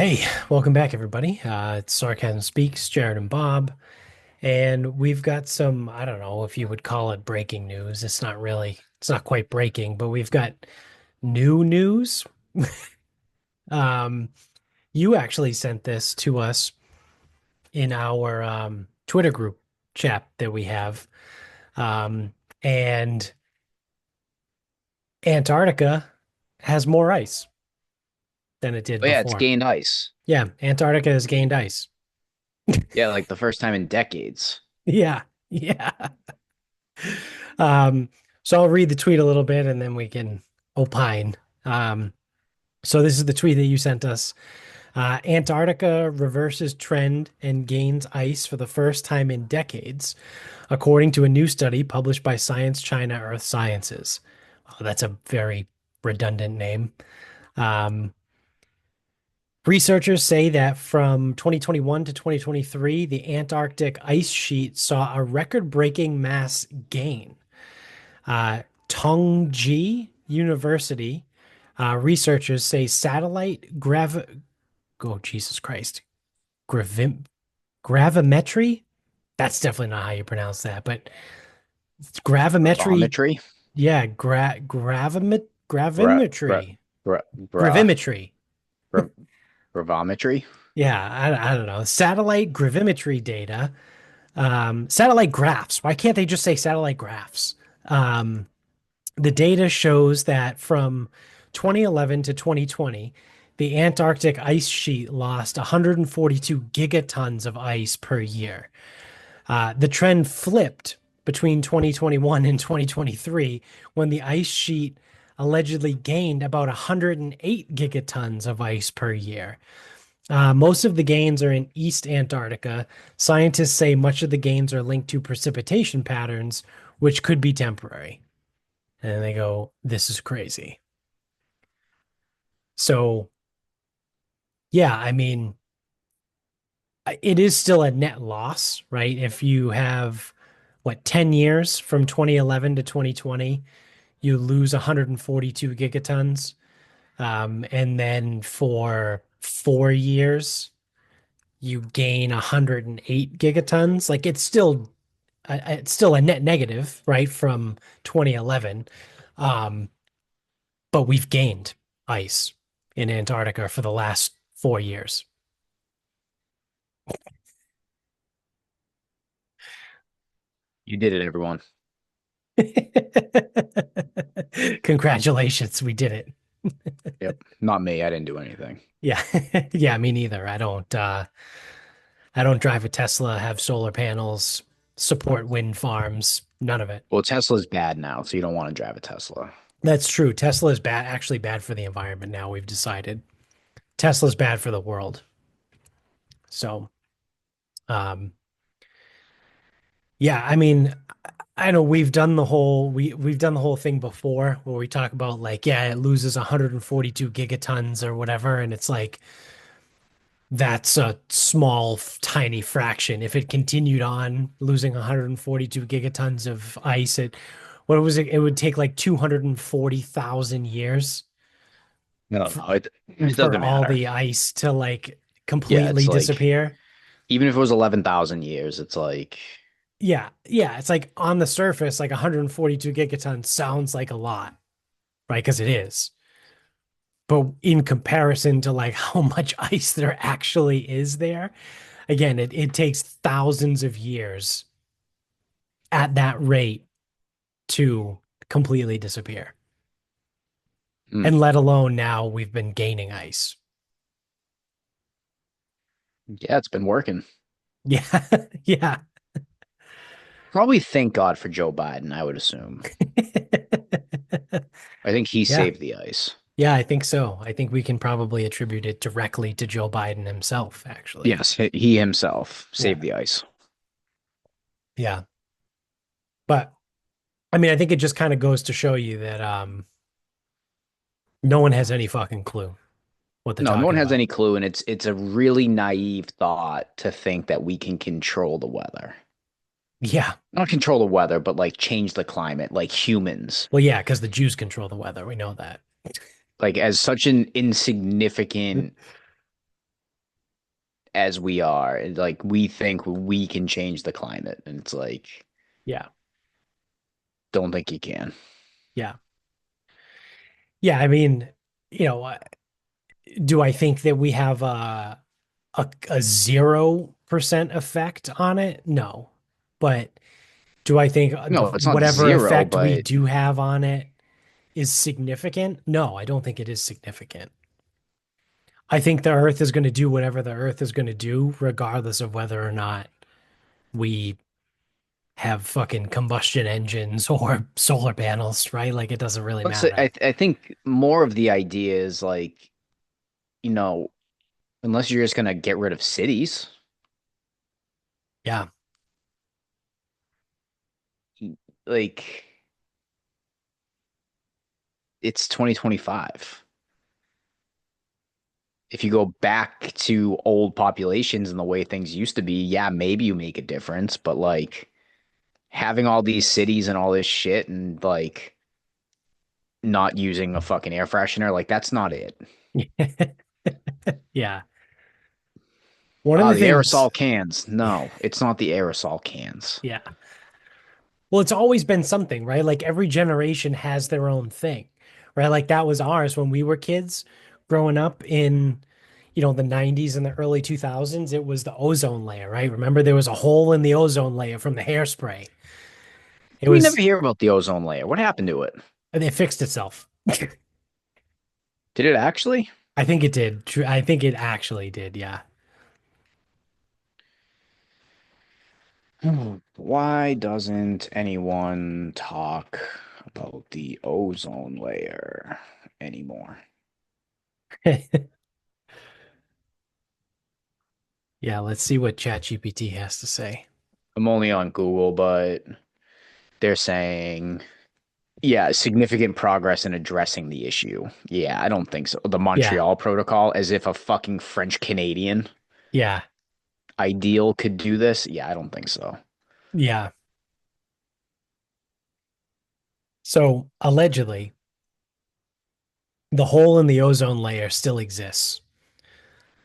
Hey, welcome back, everybody. It's Sarcasm Speaks, Jared and Bob, and we've got some, I don't know if you would call it breaking news. It's not quite breaking, but we've got new news. Um, you actually sent this to us in our Twitter group chat that we have. And Antarctica has more ice than it did Oh yeah, it's before. gained ice. Yeah, Antarctica has gained ice. Yeah, like the first time in decades. Yeah, yeah. Um, so I'll read the tweet a little bit and then we can opine. Um, so this is the tweet that you sent us. Antarctica reverses trend and gains ice for the first time in decades, according to a new study published by Science China Earth Sciences. Oh, that's a very redundant name. Um, Researchers say that from 2021 to 2023, the Antarctic ice sheet saw a record-breaking mass gain. Tongji University researchers say satellite oh Jesus Christ, gravim gravimetry. That's definitely not how you pronounce that, but it's gravimetry. Gravimetry? Yeah, Gra gra gravimetry, gra gra gravimetry. gra Gravimetry? Yeah, I don't know. Satellite gravimetry data. Satellite graphs. Why can't they just say satellite graphs? Um, The data shows that from 2011 to 2020, the Antarctic ice sheet lost 142 gigatons of ice per year. The trend flipped between 2021 and 2023 when the ice sheet allegedly gained about 108 gigatons of ice per year. Most of the gains are in East Antarctica. Scientists say much of the gains are linked to precipitation patterns, which could be temporary. And they go, this is crazy. So, yeah, I mean, it is still a net loss, right? If you have, what, 10 years from 2011 to 2020, you lose 142 gigatons. And then for 4 years, you gain 108 gigatons. Like it's still a net negative, right, from 2011. Um, but we've gained ice in Antarctica for the last 4 years. You did it, everyone. Congratulations, we did it. Yep. Not me. I didn't do anything. Yeah. Yeah, me neither. I don't drive a Tesla, have solar panels, support wind farms, none of it. Well, Tesla's bad now, so you don't want to drive a Tesla. That's true. Tesla is bad, actually bad for the environment now, we've decided. Tesla's bad for the world. So, um, yeah, I mean, I know we've done the whole thing before where we talk about like, yeah, it loses 142 gigatons or whatever, and it's like that's a small, tiny fraction. If it continued on losing 142 gigatons of ice, what was it? It would take like 240,000 years No, f no, it for doesn't all matter. the ice to like Yeah, completely it's like disappear. even if it was 11,000 years, it's like Yeah, yeah, it's like on the surface, like 142 gigatons sounds like a lot, right? Because it is. But in comparison to like how much ice there actually is there, again, it takes thousands of years at that rate to completely disappear. mm, And let alone now we've been gaining ice. yeah, it's been working. Yeah. Yeah. Probably thank God for Joe Biden, I would assume. I think he Yeah. saved the ice. Yeah, I think so. I think we can probably attribute it directly to Joe Biden himself, actually. Yes, he himself Yeah. saved the ice. Yeah. But I mean, I think it just kind of goes to show you that no one has any fucking clue what they're No, no one talking has about. any clue, and it's a really naive thought to think that we can control the weather. Yeah. Not control the weather, but like change the climate, like humans. Well, yeah, because the Jews control the weather. We know that. Like as such an insignificant as we are. And, like we think we can change the climate, and it's like, Yeah. don't think you can. Yeah. Yeah. I mean, you know, do I think that we have a 0% effect on it? No. But do I think No, it's not whatever zero, effect we but do have on it is significant? No, I don't think it is significant. I think the Earth is going to do whatever the Earth is going to do, regardless of whether or not we have fucking combustion engines or solar panels, right? Like it doesn't really let's say matter. I think more of the idea is like, you know, unless you're just gonna get rid of cities, Yeah. like it's 2025. If you go back to old populations and the way things used to be, yeah, maybe you make a difference, but like having all these cities and all this shit and like not using a fucking air freshener, like that's not it. Yeah. One of Ah, the the things, aerosol cans. No, it's not the aerosol cans. yeah. Well, it's always been something, right? Like every generation has their own thing, right? Like that was ours when we were kids growing up in, the 90s and the early 2000s. It was the ozone layer, right? Remember there was a hole in the ozone layer from the hairspray. It We never was, hear about the ozone layer. What happened to it? it fixed itself. Did it actually? I think it did. I think it actually did. Yeah. Why doesn't anyone talk about the ozone layer anymore? Yeah. Let's see what ChatGPT has to say. I'm only on Google, but they're saying, yeah, significant progress in addressing the issue. Yeah, I don't think so. The Yeah. Montreal Protocol, as if a fucking French Canadian Yeah. ideal could do this. Yeah, I don't think so. Yeah. So allegedly, the hole in the ozone layer still exists,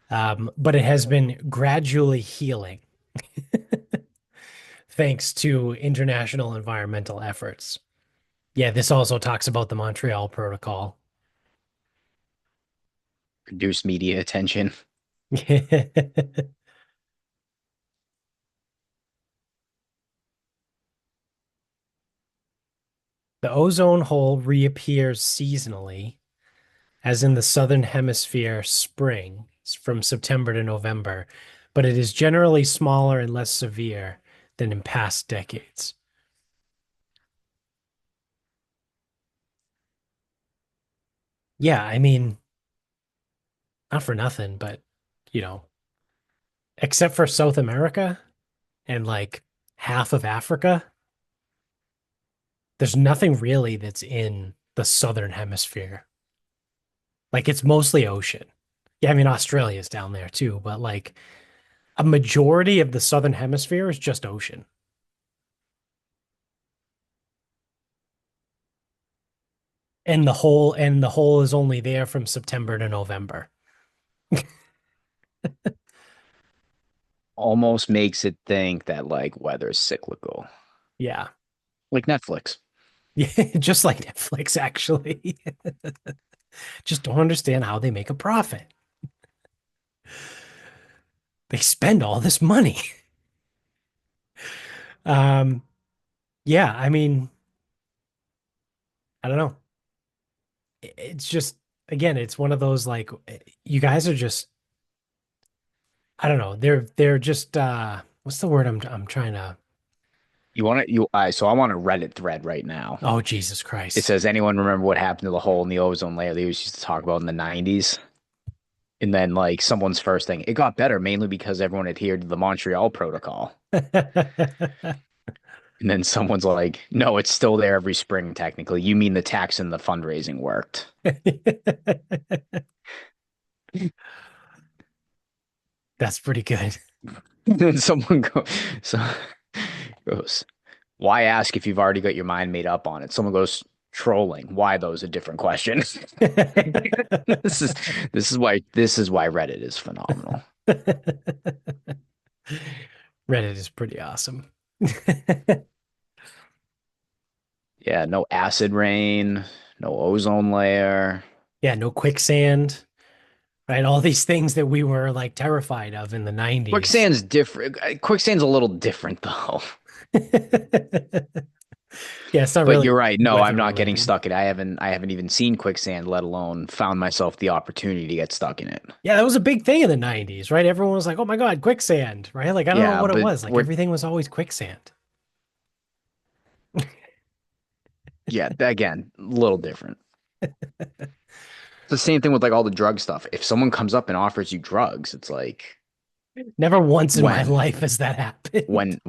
but it has been gradually healing thanks to international environmental efforts. Yeah, this also talks about the Montreal Protocol. Reduce media attention. The ozone hole reappears seasonally, as in the southern hemisphere spring from September to November, but it is generally smaller and less severe than in past decades. Yeah, I mean, not for nothing, but you know, except for South America and like half of Africa, there's nothing really that's in the southern hemisphere. Like it's mostly ocean. Yeah, I mean Australia's down there too, but like a majority of the southern hemisphere is just ocean. And the hole is only there from September to November. Almost makes it think that like weather's cyclical, Yeah. like Netflix. Yeah, just like Netflix actually. Just don't understand how they make a profit. They spend all this money. Um, yeah, I mean, I don't know. It's just again, it's one of those like you guys are just I don't know. They're just what's the word I'm trying to You want to you I so I'm on a Reddit thread right now. Oh, Jesus It Christ. says, anyone remember what happened to the hole in the ozone layer they used to talk about in the 90s? And then like someone's first thing, it got better mainly because everyone adhered to the Montreal Protocol. And then someone's like, no, it's still there every spring, technically. You mean the tax and the fundraising worked. That's pretty good. And then so goes, why ask if you've already got your mind made up on it? Someone goes, trolling. Why though is a different question. This is this is why Reddit is phenomenal. Reddit is pretty awesome. Yeah, no acid rain, no ozone layer. Yeah, no quicksand, right? All these things that we were like terrified of in the 90s. Quicksand's different. Quicksand's a little different though. Yeah, it's not But really you're right. No, I'm weather not getting related. stuck in it. I haven't even seen quicksand, let alone found myself the opportunity to get stuck in it. Yeah, that was a big thing in the 90s, right? Everyone was like, "Oh my God, quicksand," right? Like I don't know Yeah, what it but was. Like we're everything was always quicksand. yeah, again, a little different. It's the same thing with like all the drug stuff. If someone comes up and offers you drugs, it's like Never once in my when, life has that happened. when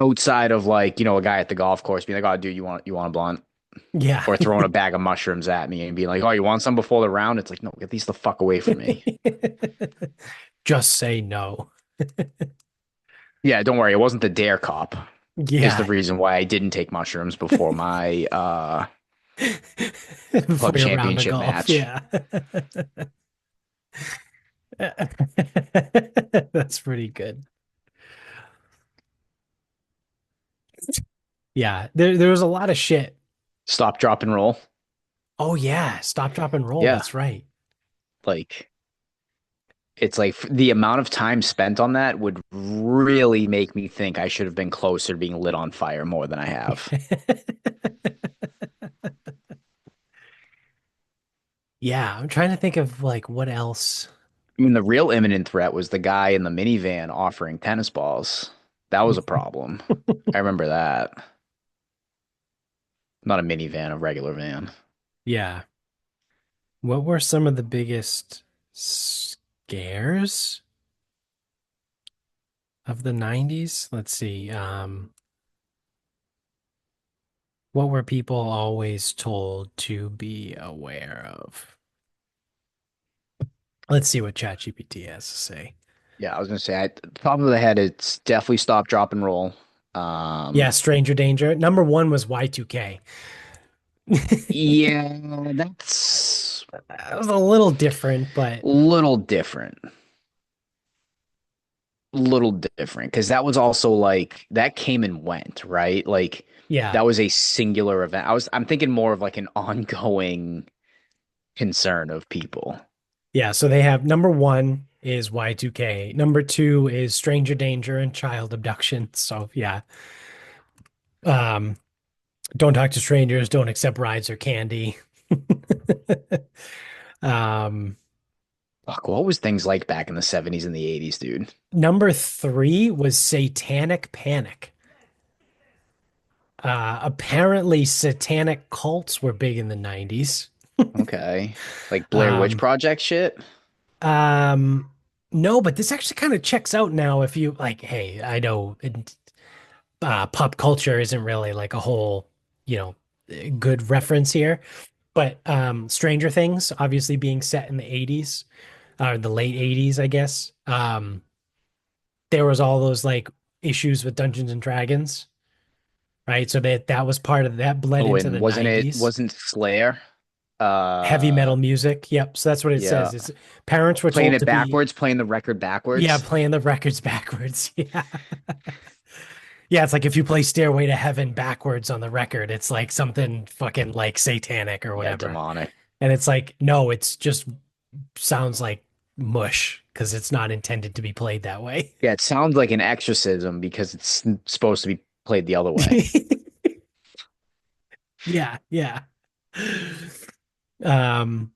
outside of like a guy at the golf course being like, "Oh, dude, you want a blunt?" Yeah. Or throwing a bag of mushrooms at me and being like, "Oh, you want some before the round?" It's like, no, get these the fuck away from me. Just say no. Yeah, don't worry, it wasn't the dare cop. Is the Yeah. reason why I didn't take mushrooms before my Before club your round of championship golf. match. Yeah. That's pretty good. Yeah. There was a lot of shit. Stop, drop, and roll. Oh yeah. Stop, drop, and roll. Yeah, That's right. like it's like the amount of time spent on that would really make me think I should have been closer to being lit on fire more than I have. Yeah. I'm trying to think of like what else. I mean, the real imminent threat was the guy in the minivan offering tennis balls. That was a problem. I remember that. Not a minivan, a regular van. Yeah. What were some of the biggest scares of the 90s? Let's see. What were people always told to be aware of? Let's see what ChatGPT has to say. Yeah, I was gonna say, at the top of the head, it's definitely stop, drop, and roll. Yeah, Um, Stranger Danger. Number one was Y2K. yeah, that's That was a little different, but a little different. Little different because that was also like that came and went, right? Like yeah. that was a singular event. I'm thinking more of like an ongoing concern of people. Yeah, so they have number one is Y2K. Number two is Stranger Danger and child abduction. So yeah. Um, don't talk to strangers, don't accept rides or candy. Um, Fuck, what was things like back in the 70s and the 80s, dude? number three was Satanic Panic. Apparently satanic cults were big in the 90s. Okay. Like Blair Witch Um, Project shit? um, no, but this actually kind of checks out now if you like, hey, I know pop culture isn't really like a whole, you know, good reference here, but Stranger Things obviously being set in the 80s or the late 80s, I guess. There was all those like issues with Dungeons and Dragons, right? So that was part of that bled Oh, into and the wasn't it 90s. wasn't Slayer? Heavy Uh metal music. Yep. So that's what it yeah. says. It's parents were Playing told it to be, backwards, playing the record yeah, backwards. playing the records backwards. Yeah. Yeah, it's like if you play Stairway to Heaven backwards on the record, it's like something fucking like satanic or Yeah, whatever. demonic. And it's like, no, it's just sounds like mush because it's not intended to be played that way. Yeah, it sounds like an exorcism because it's supposed to be played the other way. Yeah, yeah. Um,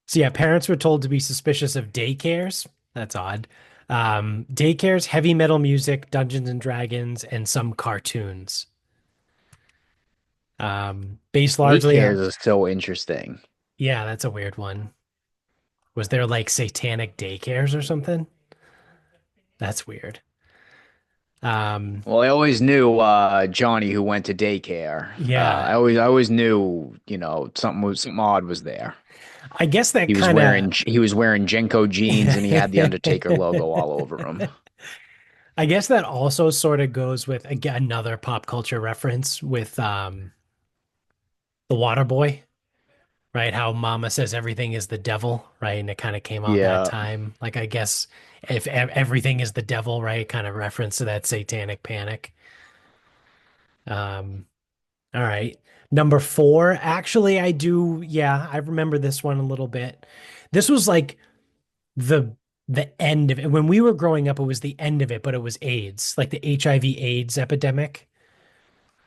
so yeah, parents were told to be suspicious of daycares. That's odd. Daycares, heavy metal music, Dungeons and Dragons, and some cartoons. Based largely Daycares on, is so interesting. yeah, that's a weird one. Was there like satanic daycares or something? That's weird. Um, Well, I always knew Johnny who went to daycare. yeah, I always knew, something odd was there. I guess that He was kind of, wearing he was wearing Jenko jeans and he had the Undertaker logo all over him. I guess that also sort of goes with again another pop culture reference with the Water Boy, right? How Mama says everything is the devil, right? And it kind of came out that Yeah. time. Like, I guess if everything is the devil, right? Kind of reference to that satanic panic. Um, all right. Number four, actually, I do. Yeah, I remember this one a little bit. This was like the the end of it. When we were growing up, it was the end of it, but it was AIDS, like the HIV AIDS epidemic.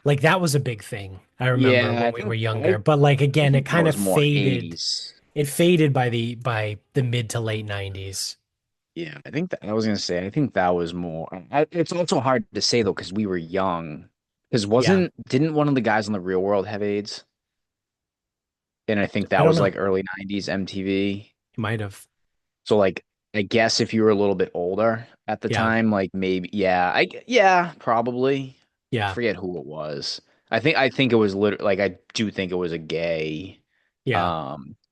Like that was a big thing. I remember Yeah, when I we were think younger. But like I again, it think that kind of was more faded. 80s. It faded by the mid to late 90s. Yeah, I think that I was gonna say I think that was more. It's also hard to say though because we were young. Because Yeah, didn't one of the guys on the Real World have AIDS? And I think I that don't was know. like early 90s MTV. It might have. So like I guess if you were a little bit older at the Yeah, time, like maybe yeah, probably. I yeah, forget who it was. I think it was literally like I do think it was a gay yeah,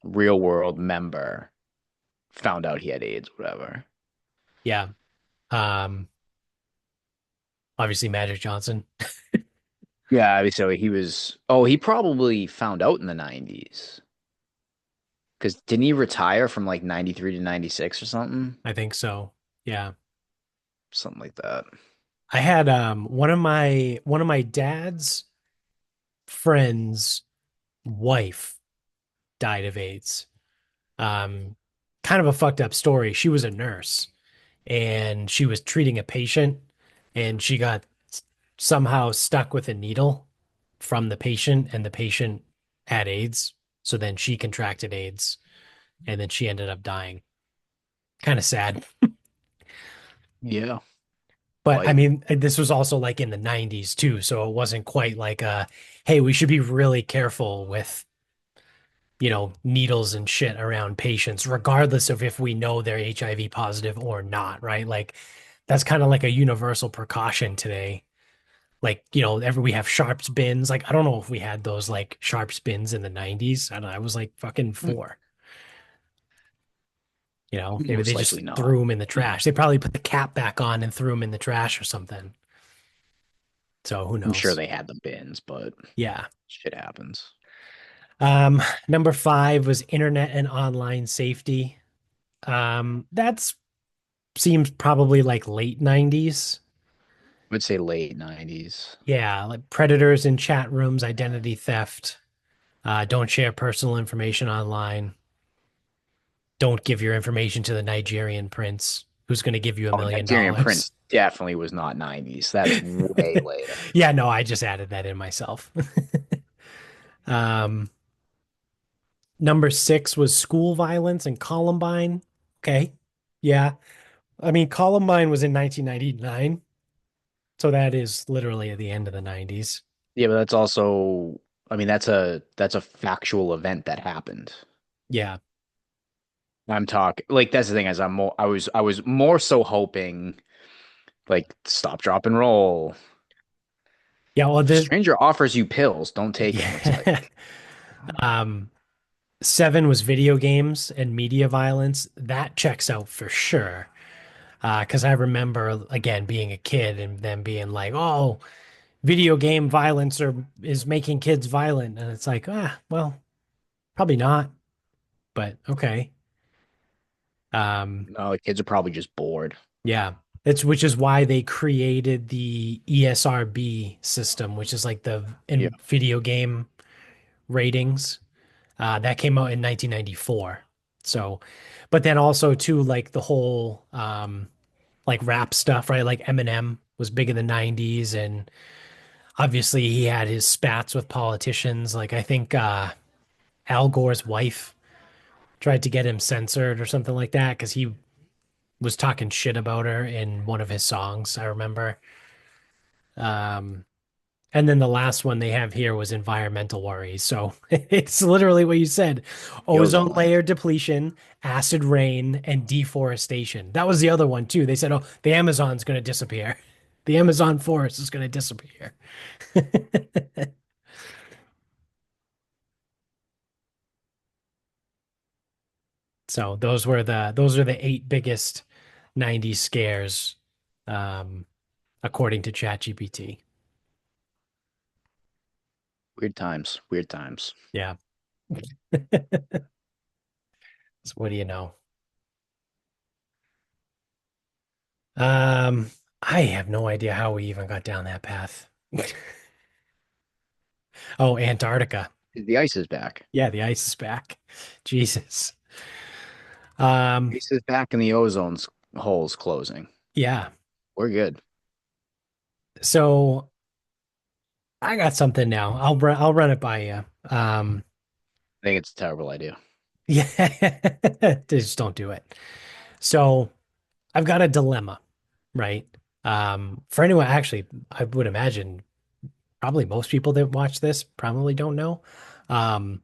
Real World member found out he had AIDS, whatever. yeah. Um, Obviously Magic Johnson. Yeah, I mean, so he probably found out in the 90s. Because didn't he retire from like 93 to 96 or something? I think so. Yeah. Something like that. I had one of my dad's friends' wife died of AIDS. Um, Kind of a fucked up story. She was a nurse and she was treating a patient and she got somehow stuck with a needle from the patient and the patient had AIDS. So then she contracted AIDS and then she ended up dying. Kind of sad. Yeah. But I Like, mean, this was also like in the 90s too. So it wasn't quite like hey, we should be really careful with, needles and shit around patients, regardless of if we know they're HIV positive or not, right? Like that's kind of like a universal precaution today. Like, we have sharps bins. Like, I don't know if we had those like sharps bins in the 90s. I don't know. I was like fucking four. Maybe most they just likely not. threw them in the trash. They probably put the cap back on and threw them in the trash or something. So who I'm sure knows? they had the bins, but Yeah. shit happens. Um, Number five was internet and online safety. That's seems probably like late 90s. I would say late 90s. Yeah, like predators in chat rooms, identity theft, don't share personal information online, don't give your information to the Nigerian prince who's going to give you a Oh, million Nigerian dollars. Prince definitely was not 90s. That's way later. Yeah, no, I just added that in myself. Um, Number six was school violence and Columbine. Okay. Yeah. I mean, Columbine was in 1999. So that is literally at the end of the 90s. Yeah, but that's also, I mean, that's a factual event that happened. Yeah. I'm talking like that's the thing is I was more so hoping like stop, drop, and roll. Yeah. Well, If a stranger offers you pills, don't take them. It's yeah. like, um, Seven was video games and media violence. That checks out for sure. Because I remember again being a kid and then being like, "Oh, video game violence is making kids violent," and it's like, well, probably not, but okay. Um, no, the kids are probably just bored. yeah, it's which is why they created the ESRB system, which is like the Yeah. in video game ratings. That came out in 1994. So, but then also too, like the whole like rap stuff, right? Like Eminem was big in the 90s, and obviously he had his spats with politicians. Like I think Al Gore's wife tried to get him censored or something like that because he was talking shit about her in one of his songs, I remember. Um, and then the last one they have here was environmental worries. So it's literally what you said: The ozone ozone. layer depletion, acid rain, and deforestation. That was the other one too. They said, oh, the Amazon's going to disappear. The Amazon forest is going to disappear. So those are the eight biggest 90s scares, um, according to ChatGPT. Weird times. Weird times. Yeah. So what do you know? Um, I have no idea how we even got down that path. Oh, Antarctica. The ice is back. Yeah, the ice is back. Jesus. Um, Ice is back and the ozone's hole's closing. yeah. We're good. So I got something now. I'll run it by you. I think it's a terrible idea. Yeah, just don't do it. So I've got a dilemma, right? For anyone, actually, I would imagine probably most people that watch this probably don't know. Um,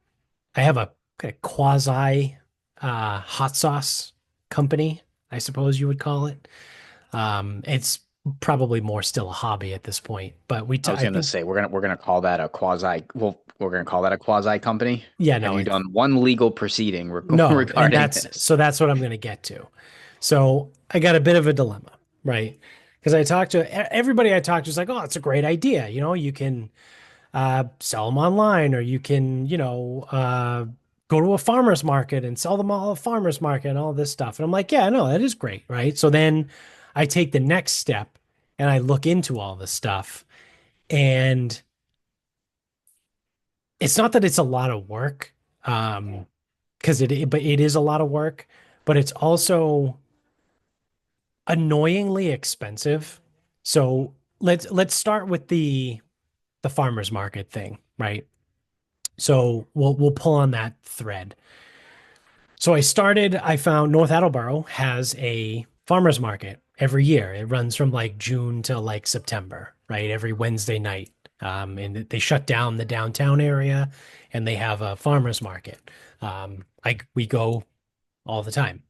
I have a quasi hot sauce company, I suppose you would call it. It's probably more still a hobby at this point, but I was I gonna think, say we're gonna call that a quasi. Well, we're gonna call that a quasi company. yeah, Have no, you it's done one legal proceeding no, and regarding this? that's what I'm going to get to. So I got a bit of a dilemma, right? Because I talked to everybody I talked to is like, oh, it's a great idea. You know, you can sell them online, or you can, go to a farmer's market and sell them all at farmer's market and all this stuff. And I'm like, yeah, no, that is great, right? So then I take the next step and I look into all this stuff, and it's not that it's a lot of work, because but it is a lot of work, but it's also annoyingly expensive. So let's start with the farmers market thing, right? So we'll pull on that thread. So I found North Attleboro has a farmers market every year. It runs from like June to like September, right? Every Wednesday night. And they shut down the downtown area and they have a farmers market. We go all the time.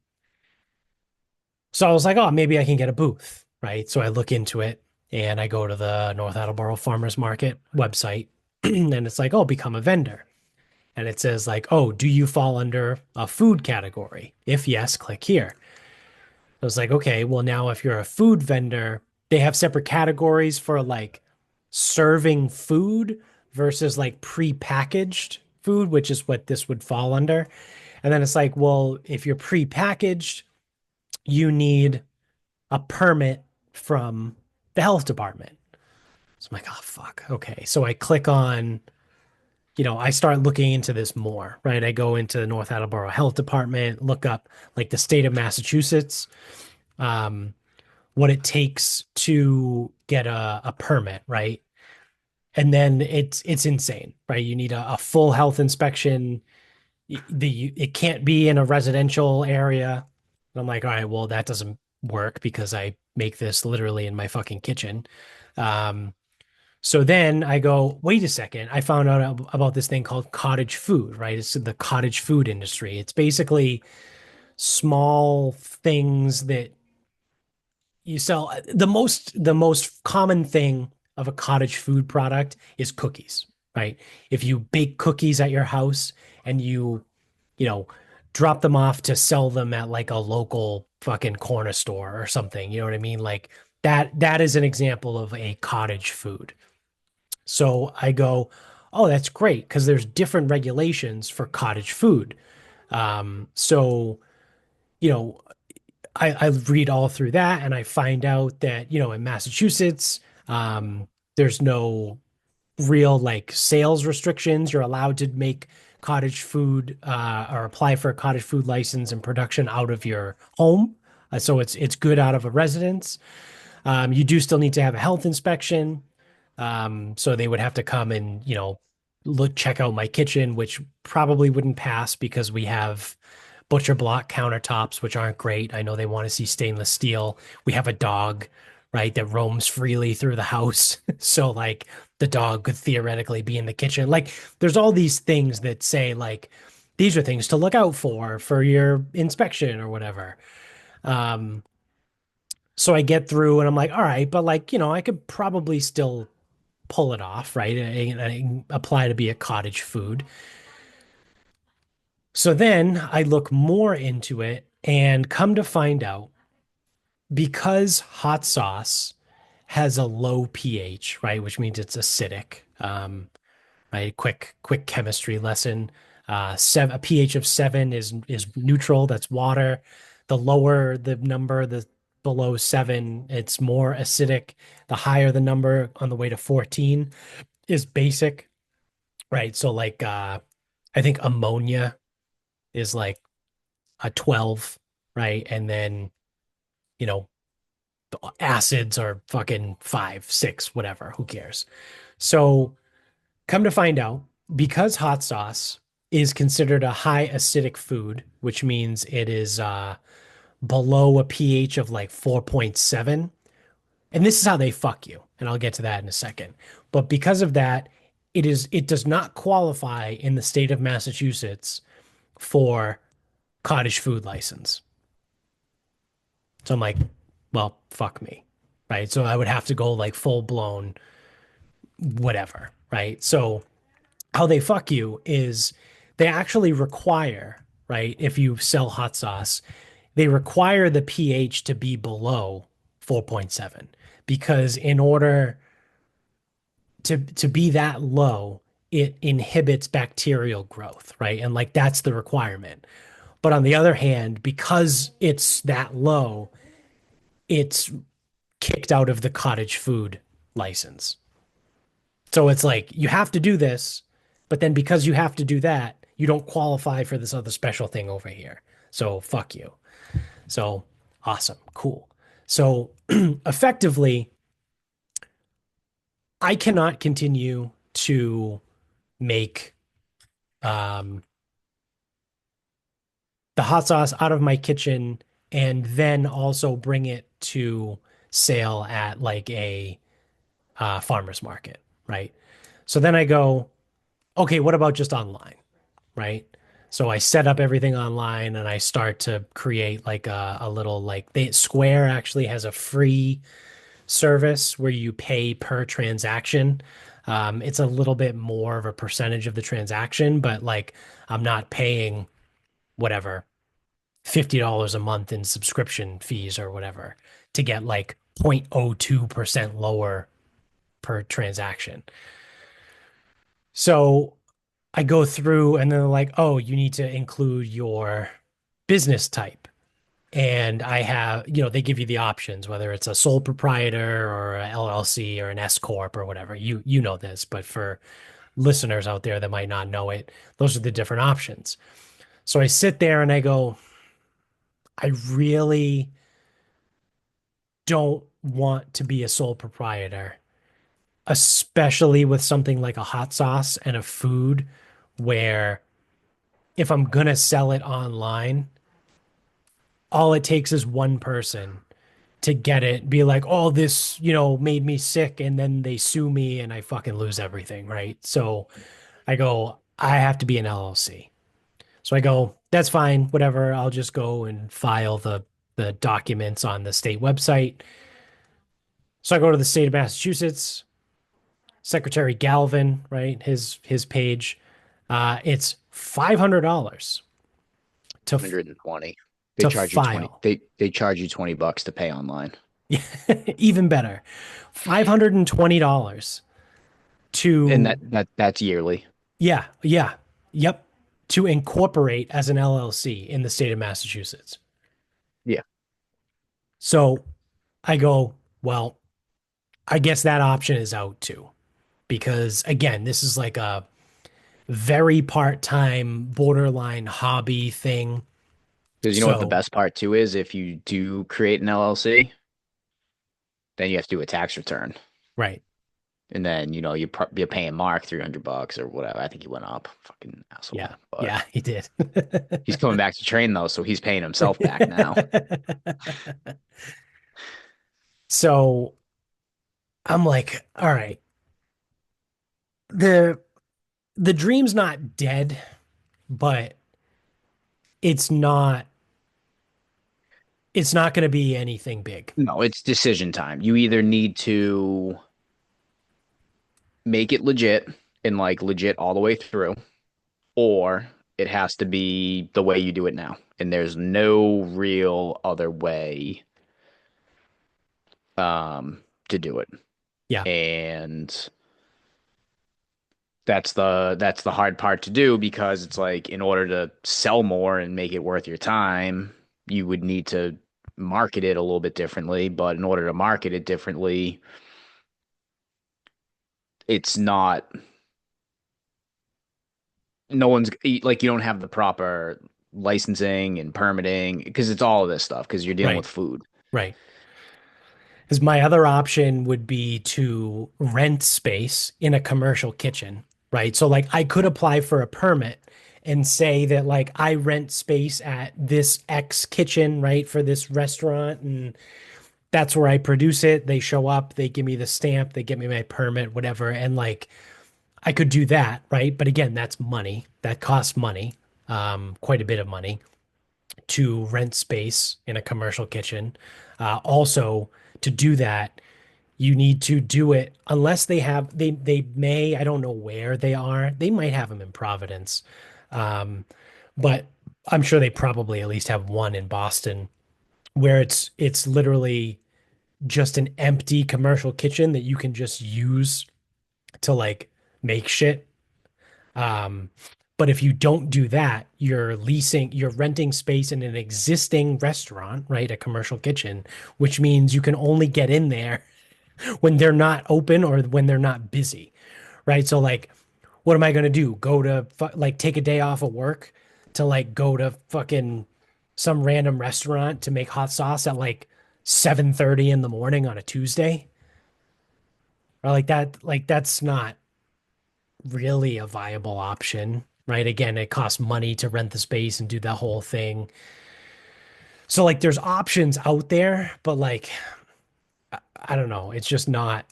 So I was like, oh, maybe I can get a booth, right? So I look into it and I go to the North Attleboro Farmers Market website and it's like, oh, become a vendor. And it says like, oh, do you fall under a food category? If yes, click here. I was like, okay, well now if you're a food vendor, they have separate categories for like serving food versus like pre-packaged food, which is what this would fall under. And then it's like, well, if you're pre-packaged, you need a permit from the health department. So I'm like, oh, fuck. Okay. So I click on, I start looking into this more, right? I go into the North Attleboro Health Department, look up like the state of Massachusetts, um, what it takes to get a permit, right? And then it's insane, right? You need a full health inspection. It can't be in a residential area. And I'm like, all right, well, that doesn't work because I make this literally in my fucking kitchen. Um, so then I go, wait a second. I found out about this thing called cottage food, right? It's the cottage food industry. It's basically small things that you sell. The most common thing of a cottage food product is cookies, right? If you bake cookies at your house and you know, drop them off to sell them at like a local fucking corner store or something. You know what I mean? Like that is an example of a cottage food. So I go, oh, that's great because there's different regulations for cottage food. So, you know, I read all through that and I find out that, in Massachusetts, there's no real like sales restrictions. You're allowed to make cottage food or apply for a cottage food license and production out of your home. So it's good out of a residence. You do still need to have a health inspection. So they would have to come and, check out my kitchen, which probably wouldn't pass because we have butcher block countertops, which aren't great. I know they want to see stainless steel. We have a dog, right, that roams freely through the house. So like the dog could theoretically be in the kitchen. Like there's all these things that say like these are things to look out for your inspection or whatever. Um, so I get through and I'm like, all right, but like, I could probably still pull it off, right? And apply to be a cottage food. So then I look more into it and come to find out because hot sauce has a low pH, right? Which means it's acidic. Right? Quick chemistry lesson. A pH of 7 is neutral, that's water. The lower the number, the below 7, it's more acidic. The higher the number on the way to 14 is basic, right? So like I think ammonia is like a 12, right? And then, you know, the acids are fucking 5, 6, whatever, who cares? So come to find out, because hot sauce is considered a high acidic food, which means it is below a pH of like 4.7. And this is how they fuck you. And I'll get to that in a second. But because of that, it does not qualify in the state of Massachusetts for cottage food license. So I'm like, well, fuck me. Right. So I would have to go like full blown whatever. Right. So how they fuck you is they actually require, right? If you sell hot sauce, they require the pH to be below 4.7 because in order to be that low, it inhibits bacterial growth, right? And like that's the requirement. But on the other hand, because it's that low, it's kicked out of the cottage food license. So it's like you have to do this, but then because you have to do that, you don't qualify for this other special thing over here. So fuck you. So awesome, cool. So effectively, I cannot continue to make um, the hot sauce out of my kitchen and then also bring it to sale at like a farmer's market, right? So then I go, okay, what about just online, right? So I set up everything online and I start to create like a little like Square actually has a free service where you pay per transaction. It's a little bit more of a percentage of the transaction, but like I'm not paying whatever $50 a month in subscription fees or whatever to get like 0.02% lower per transaction. So I go through and they're like, oh, you need to include your business type. And I have, they give you the options, whether it's a sole proprietor or a LLC or an S corp or whatever. You know this, but for listeners out there that might not know it, those are the different options. So I sit there and I go, I really don't want to be a sole proprietor, especially with something like a hot sauce and a food where if I'm gonna sell it online, all it takes is one person to get it, be like, oh, this, made me sick, and then they sue me and I fucking lose everything, right? So I go, I have to be an LLC. So I go, that's fine, whatever. I'll just go and file the documents on the state website. So I go to the state of Massachusetts, Secretary Galvin, right? His page. It's $500 to 120. They to charge you 20. file. They charge you $20 to pay online. Even better, $520 And to that's yearly. yeah, yeah, yep, to incorporate as an LLC in the state of Massachusetts. Yeah. So I go, well, I guess that option is out too, because again, this is like a very part-time, borderline hobby thing. Because you know what the So, best part too is if you do create an LLC, then you have to do a tax return. right. And then, you're paying Mark $300 or whatever. I think he went up. Fucking asshole. Yeah. But Yeah, he did. he's coming back to train though, so he's paying himself back now. So I'm like, all right, the the dream's not dead, but it's not it's not going to be anything big. No, it's decision time. You either need to make it legit and like legit all the way through, or it has to be the way you do it now. And there's no real other way to do it. Yeah. And that's the hard part to do because it's like in order to sell more and make it worth your time, you would need to market it a little bit differently. But in order to market it differently, it's not no one's like you don't have the proper licensing and permitting because it's all of this stuff because you're dealing Right, with food. right. Because my other option would be to rent space in a commercial kitchen, right? So like I could apply for a permit and say that like I rent space at this X kitchen, right, for this restaurant, and that's where I produce it. They show up, they give me the stamp, they give me my permit, whatever, and like I could do that, right? But again, that's money. That costs money, quite a bit of money to rent space in a commercial kitchen. Also, to do that, you need to do it unless they may, I don't know where they are. They might have them in Providence. Um, but I'm sure they probably at least have one in Boston where it's literally just an empty commercial kitchen that you can just use to like make shit. Um, but if you don't do that, you're renting space in an existing restaurant, right? A commercial kitchen, which means you can only get in there when they're not open or when they're not busy, right? So like, what am I gonna do? Go to like take a day off of work to like go to fucking some random restaurant to make hot sauce at like 7:30 in the morning on a Tuesday? Or like that, like that's not really a viable option, right? Again, it costs money to rent the space and do that whole thing. So like there's options out there, but like I don't know, it's just not.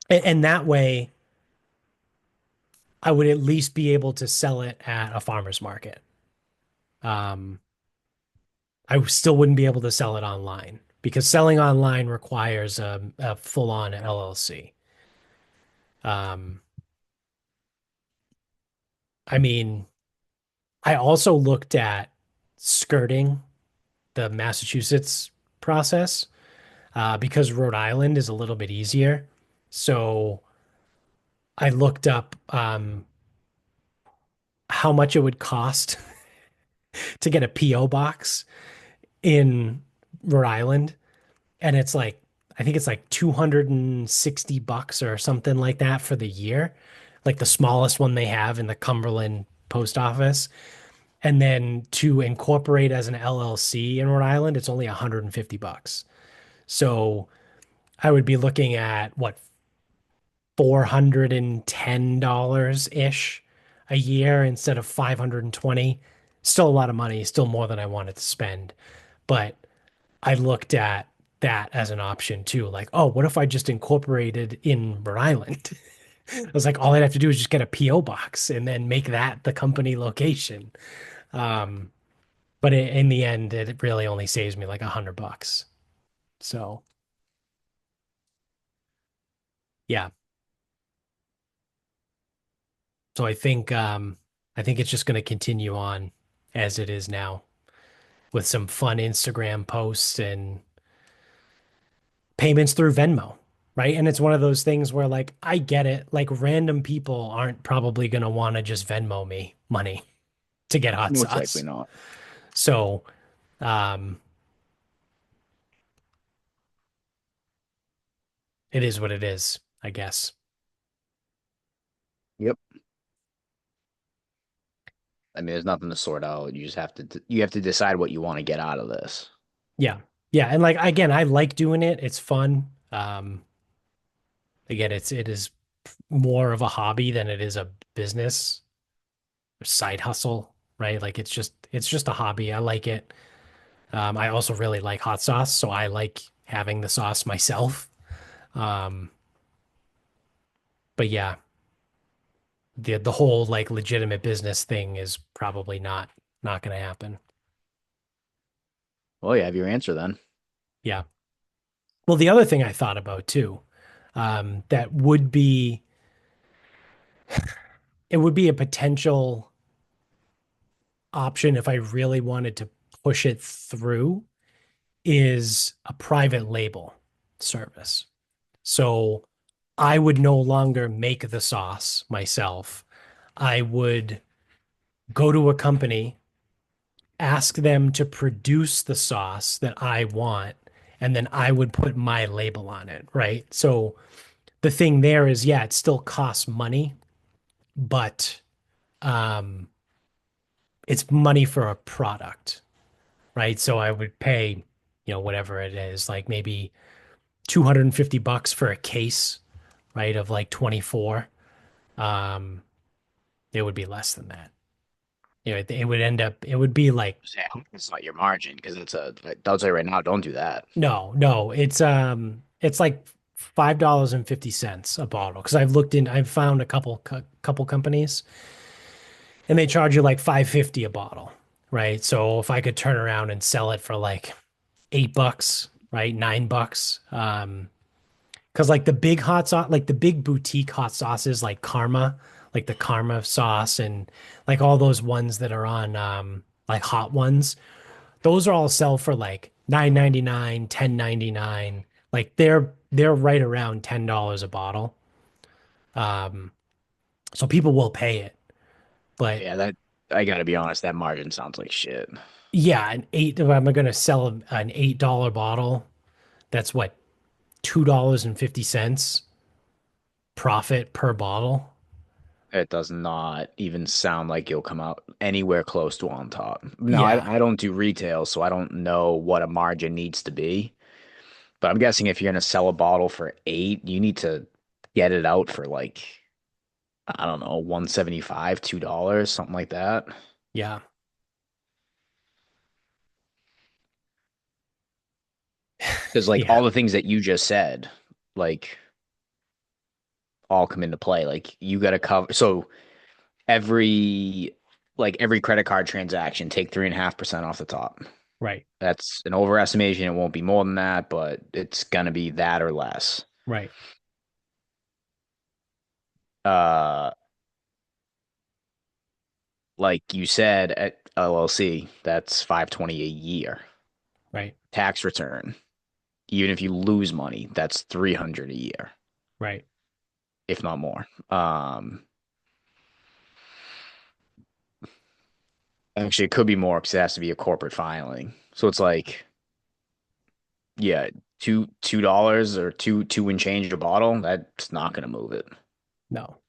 And that way I would at least be able to sell it at a farmer's market. Um, I still wouldn't be able to sell it online because selling online requires a full-on LLC. Um, I mean, I also looked at skirting the Massachusetts process because Rhode Island is a little bit easier. So I looked up how much it would cost to get a PO box in Rhode Island, and it's like I think it's like 260 bucks or something like that for the year, like the smallest one they have in the Cumberland post office. And then to incorporate as an LLC in Rhode Island, it's only 150 bucks. So I would be looking at what $410 ish a year instead of 520. Still a lot of money, still more than I wanted to spend. But I looked at that as an option too. Like, oh, what if I just incorporated in Rhode Island? I was like, all I'd have to do is just get a PO box and then make that the company location. Um, but in the end, it really only saves me like $100. So yeah. So I think it's just going to continue on as it is now with some fun Instagram posts and payments through Venmo, right? And it's one of those things where like I get it, like random people aren't probably going to want to just Venmo me money to get hot Most likely sauce. not. So, um it is what it is, I guess. Yep. I mean, there's nothing to sort out. You just have to decide what you want to get out of this. Yeah. Yeah, and like again, I like doing it. It's fun. Again, it is more of a hobby than it is a business side hustle, right? Like it's just a hobby. I like it. I also really like hot sauce, so I like having the sauce myself. Um, but yeah, the whole like legitimate business thing is probably not going to happen. Well, you have your answer then. Yeah. Well, the other thing I thought about too, that would be it would be a potential option if I really wanted to push it through is a private label service. So I would no longer make the sauce myself. I would go to a company, ask them to produce the sauce that I want, and then I would put my label on it, right? So the thing there is, yeah, it still costs money, but um, it's money for a product, right? So I would pay, whatever it is, like maybe 250 bucks for a case, right, of like 24. Um, it would be less than that. It would end up, it would be like, Yeah, it's not your margin because I'll tell you right now, don't do that. no, it's like $5.50 a bottle. Cause I've found a couple companies and they charge you like 5.50 a bottle, right? So if I could turn around and sell it for like $8, right? $9. Because like the big hot sauce, like the big boutique hot sauces, like Karma, like the Karma sauce, and like all those ones that are on, like hot ones, those are all sell for like 9.99, 10.99. Like they're right around $10 a bottle. Um, so people will pay it, but Yeah, that I gotta be honest, that margin sounds like shit. yeah, if I'm gonna sell an $8 bottle, that's what, $2.50 profit per bottle. It does not even sound like you'll come out anywhere close to on top. Now, Yeah, I don't do retail, so I don't know what a margin needs to be. But I'm guessing if you're gonna sell a bottle for 8, you need to get it out for like, I don't know, 175, $2, something like that. yeah, Because like yeah, all the things that you just said, like all come into play. Like you gotta cover so every every credit card transaction, take 3.5% off the top. right, That's an overestimation. It won't be more than that, but it's gonna be that or less. right, Uh, like you said at LLC, that's 520 a year. right, Tax return, even if you lose money, that's 300 a year, right. if not more. Actually, it could be more because it has to be a corporate filing. So it's like, yeah, $2 or two and change a bottle. That's not gonna move it. No,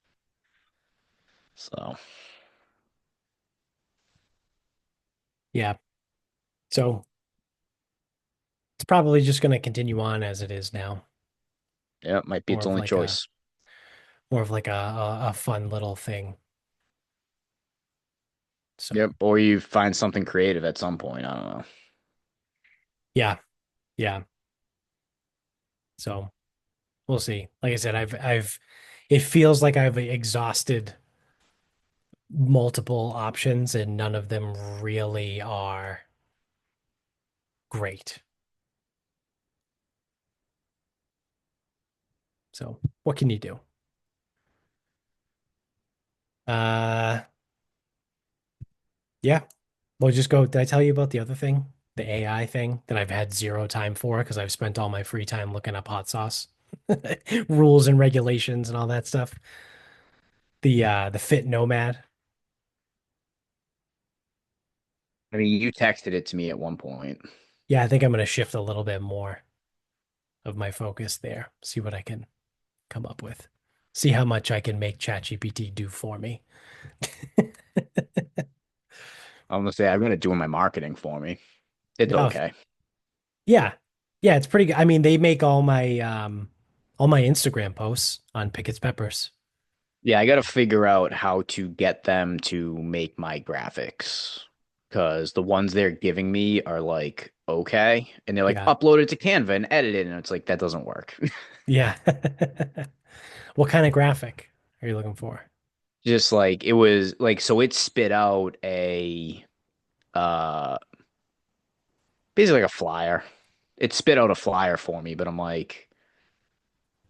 So yeah. So it's probably just going to continue on as it is now. yeah, it might be More its of only like a choice. more of like a fun little thing. So Yep. Or you find something creative at some point. I don't know. yeah, yeah. So we'll see. Like I said, it feels like I've exhausted multiple options and none of them really are great. So what can you do? Uh, yeah. Well, just go. Did I tell you about the other thing? The AI thing that I've had zero time for because I've spent all my free time looking up hot sauce rules and regulations and all that stuff. The Fit Nomad. I mean, you texted it to me at one point. Yeah, I think I'm gonna shift a little bit more of my focus there. See what I can come up with. See how much I can make ChatGPT do for me. I'm gonna say I'm gonna do my marketing for me. It's Oh, okay. yeah. Yeah, it's pretty good. I mean, they make all my Instagram posts on Pickett's Peppers. Yeah, I gotta figure out how to get them to make my graphics because the ones they're giving me are like okay, and they're like Yeah. upload it to Canva and edit it, and it's like that doesn't work. Yeah. What kind of graphic are you looking for? Just like it was like so it spit out a uh basically like a flyer. It spit out a flyer for me, but I'm like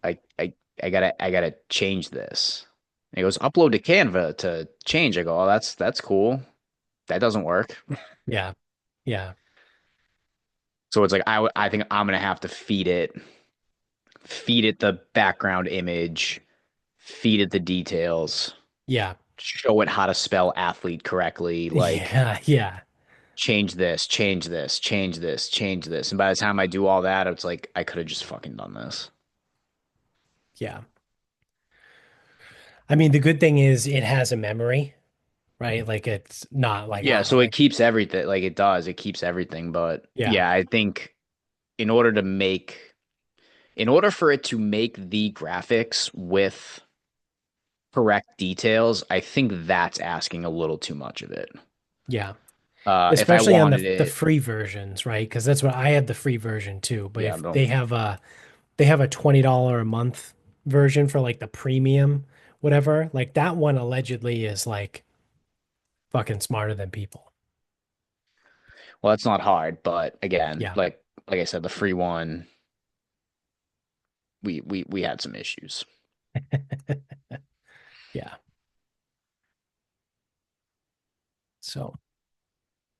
I I I gotta change this. And he goes, upload to Canva to change. I go, oh, that's cool. That doesn't work. Yeah. Yeah. So it's like I think I'm gonna have to feed it feed it the background image, feed it the details, Yeah. show it how to spell athlete correctly, like Yeah. Yeah. change this, change this, change this, change this. And by the time I do all that, it's like I could have just fucking done this. Yeah. I mean, the good thing is it has a memory, right? Like it's not like, Yeah, oh, so it like, keeps everything like it does. It keeps everything, but yeah. yeah, I think in order to make in order for it to make the graphics with correct details, I think that's asking a little too much of it. Yeah. If I Especially on wanted the it, free versions, right? Because that's what I have the free version too. But yeah, if no. they have a $20 a month version for like the premium, whatever, like that one allegedly is like fucking smarter than people. Well, that's not hard, but again, Yeah. like I said, the free one, we had some issues. Yeah. So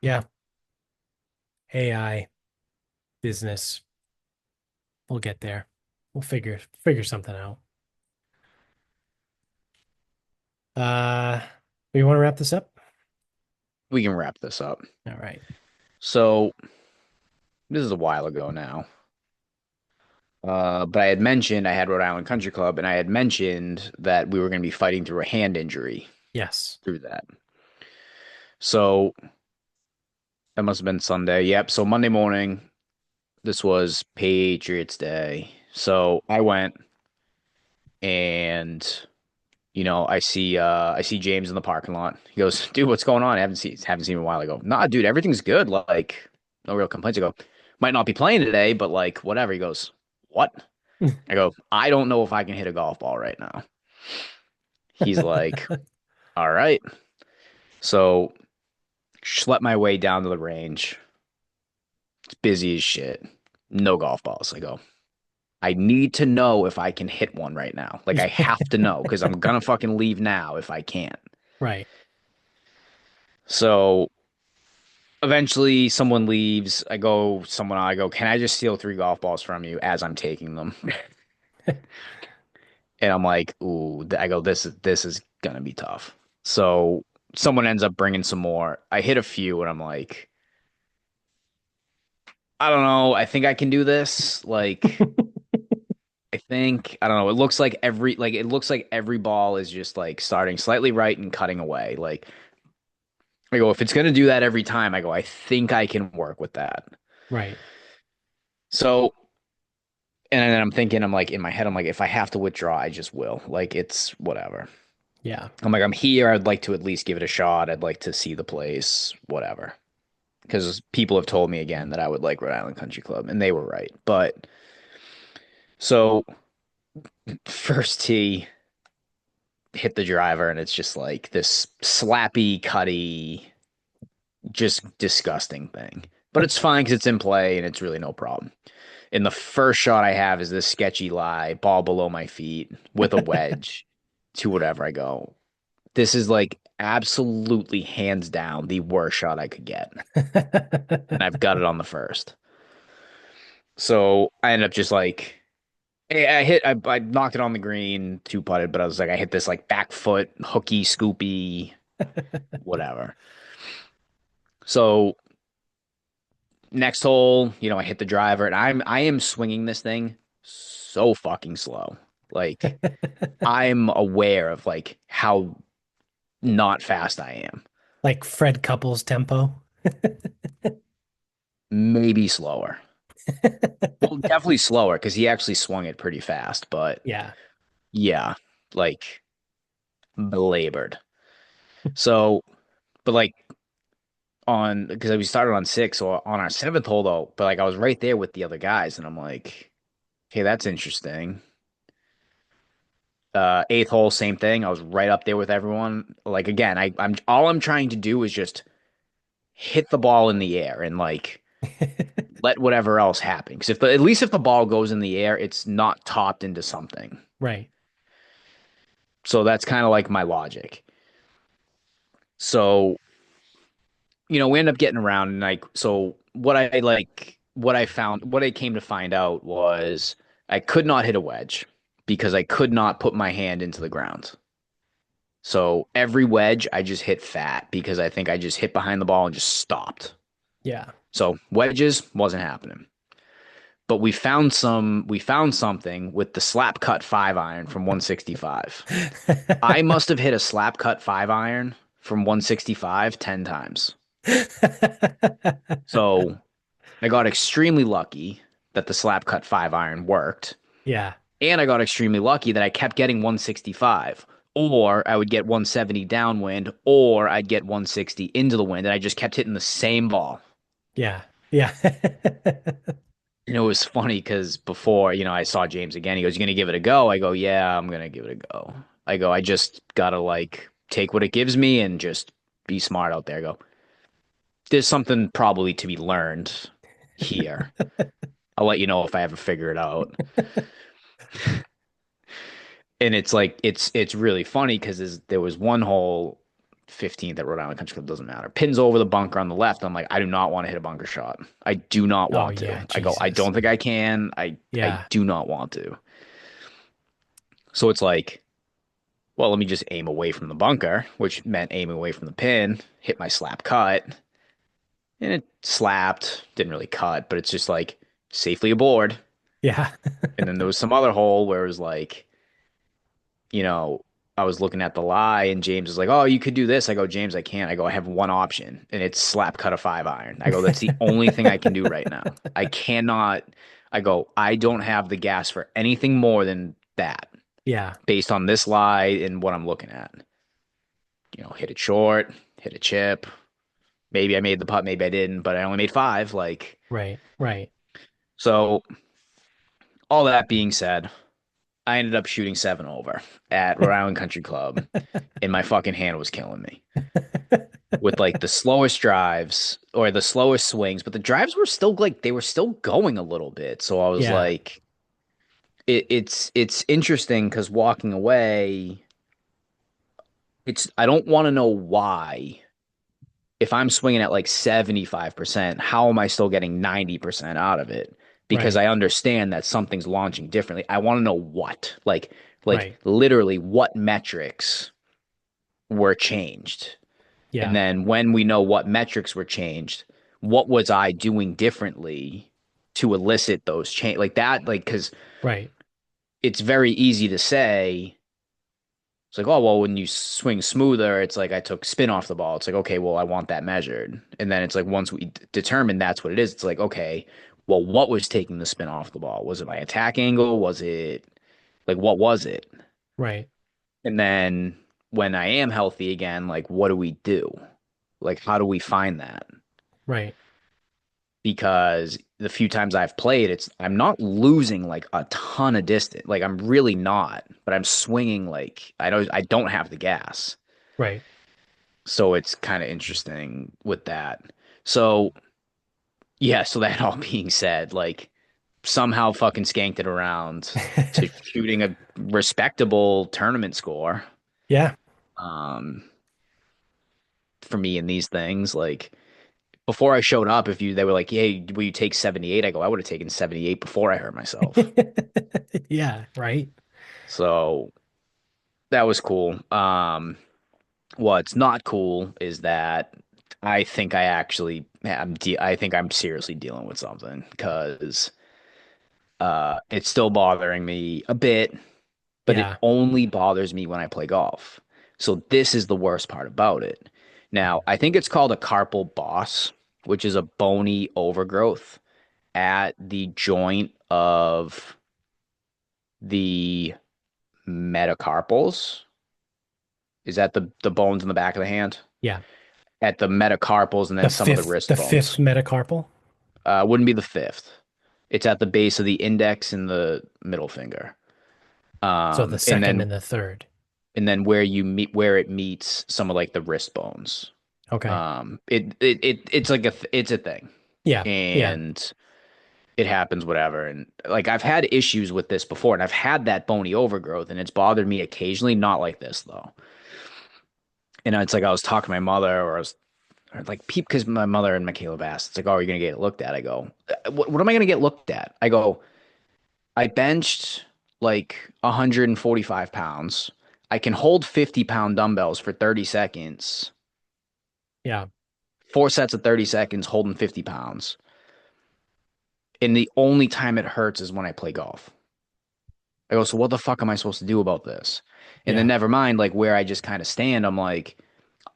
yeah, AI business. We'll get there. We'll figure something out. Uh, we want to wrap this up? We can wrap this up. All right. So this is a while ago now. But I had mentioned I had Rhode Island Country Club, and I had mentioned that we were going to be fighting through a hand injury Yes. through that. So that must have been Sunday. Yep. So Monday morning, this was Patriots Day. So I went and I see James in the parking lot. He goes, "Dude, what's going on? I haven't seen him in a while." I go, "Nah, dude, everything's good. Like, no real complaints." I go, "Might not be playing today, but like, whatever." He goes, "What?" I go, "I don't know if I can hit a golf ball right now." He's like, "All right." So schlepp my way down to the range. It's busy as shit. No golf balls. I go, I need to know if I can hit one right now. Like I have to know because I'm gonna fucking leave now if I can't. Right. So eventually someone leaves. I go, can I just steal three golf balls from you as I'm taking them? And I'm like, ooh, I go, this is gonna be tough. So someone ends up bringing some more. I hit a few and I'm like, I don't know. I think I can do this. I don't know. It looks like every ball is just like starting slightly right and cutting away. Like I go, if it's gonna do that every time, I go, I think I can work with that. Right. So and then I'm thinking, I'm like in my head, I'm like, if I have to withdraw, I just will. Like it's whatever. Yeah. I'm like, I'm here. I'd like to at least give it a shot. I'd like to see the place, whatever. Because people have told me again that I would like Rhode Island Country Club, and they were right. But so first tee hit the driver, and it's just like this slappy, cutty, just disgusting thing. But it's fine because it's in play, and it's really no problem. And the first shot I have is this sketchy lie, ball below my feet with a wedge to whatever I go. This is like absolutely hands down the worst shot I could get. And I've got it on the first. So I ended up just like I knocked it on the green, two putted, but I was like I hit this like back foot hooky scoopy whatever. So next hole, I hit the driver and I am swinging this thing so fucking slow. Like I'm aware of like how not fast I am. Like Fred Couples tempo. Maybe slower. Well, definitely slower because he actually swung it pretty fast, but Yeah. yeah, like belabored. So, but like on because we started on six, so on our seventh hole though, but like I was right there with the other guys, and I'm like, okay, that's interesting. Eighth hole, same thing. I was right up there with everyone. Like again, I'm all I'm trying to do is just hit the ball in the air and like let whatever else happen. Because at least if the ball goes in the air, it's not topped into something. Right. So that's kind of like my logic. So we end up getting around and like so what I came to find out was I could not hit a wedge because I could not put my hand into the ground. So every wedge I just hit fat because I think I just hit behind the ball and just stopped. Yeah. So wedges wasn't happening. But we found something with the slap cut 5 iron from 165. I must have hit a slap cut 5 iron from 165 10 times. So I got extremely lucky that the slap cut 5 iron worked. Yeah. And I got extremely lucky that I kept getting 165, or I would get 170 downwind, or I'd get 160 into the wind, and I just kept hitting the same ball. Yeah. Yeah. And it was funny because before, I saw James again. He goes, "You gonna give it a go?" I go, "Yeah, I'm gonna give it a go." I go, "I just gotta like take what it gives me and just be smart out there." I go, "There's something probably to be learned here. I'll let you know if I ever figure it out." And it's like it's really funny because there was one hole 15th at Rhode Island Country Club, doesn't matter. Pins over the bunker on the left. I'm like, I do not want to hit a bunker shot. I do not Oh want to. yeah, I go, I Jesus. don't think I can. I Yeah. do not want to. So it's like, well, let me just aim away from the bunker, which meant aiming away from the pin, hit my slap cut, and it slapped, didn't really cut, but it's just like safely aboard. Yeah. And then there was some other hole where it was like, you know, I was looking at the lie and James was like, "Oh, you could do this." I go, "James, I can't." I go, "I have one option and it's slap cut a 5 iron." I go, "That's the only thing I can do right now. I cannot." I go, "I don't have the gas for anything more than that Yeah. based on this lie and what I'm looking at. Hit it short, hit a chip. Maybe I made the putt, maybe I didn't, but I only made five." Like, Right. Right. so all that being said, I ended up shooting 7 over at Rhode Island Country Club and my fucking hand was killing me with like the slowest drives or the slowest swings, but the drives were still like they were still going a little bit. So I was Yeah. like, it's interesting because walking away, it's I don't want to know why. If I'm swinging at like 75%, how am I still getting 90% out of it? Because Right. I understand that something's launching differently. I want to know what, like Right. literally what metrics were changed. And Yeah. then when we know what metrics were changed, what was I doing differently to elicit those change like that? Like, because Right. it's very easy to say, it's like, oh, well, when you swing smoother, it's like I took spin off the ball. It's like, okay, well, I want that measured. And then it's like, once we determine that's what it is, it's like, okay, well, what was taking the spin off the ball? Was it my attack angle? Was it like, what was it? Right. And then when I am healthy again, like, what do we do? Like, how do we find that? Right. Because the few times I've played, I'm not losing like a ton of distance. Like I'm really not, but I'm swinging like I don't have the gas. Right. So it's kind of interesting with that. So yeah, so that all being said, like somehow fucking skanked it around to shooting a respectable tournament score. Yeah. Um, for me in these things, like before I showed up, if they were like, "Hey, will you take 78?" I go, "I would have taken 78 before I hurt myself." Yeah. Right. So that was cool. What's not cool is that I think I think I'm seriously dealing with something because it's still bothering me a bit, but it Yeah. only bothers me when I play golf. So this is the worst part about it. Now, I think it's called a carpal boss, which is a bony overgrowth at the joint of the metacarpals. Is that the bones in the back of the hand? Yeah. At the metacarpals and then some of the wrist The bones. fifth metacarpal. Wouldn't be the fifth. It's at the base of the index and the middle finger. So the And second then and the third. where it meets some of like the wrist bones. Okay. It's like it's a thing, Yeah. Yeah. and it happens whatever. And like I've had issues with this before, and I've had that bony overgrowth, and it's bothered me occasionally. Not like this though. And it's like I was talking to my mother, or like peep because my mother and Michaela asked, it's like, "Oh, are you gonna get it looked at?" I go, "What am I gonna get looked at?" I go, I benched like 145 pounds. I can hold 50-pound dumbbells for 30 seconds, Yeah. 4 sets of 30 seconds holding 50 pounds. And the only time it hurts is when I play golf. I go, so what the fuck am I supposed to do about this? And then Yeah. never mind, like where I just kind of stand, I'm like,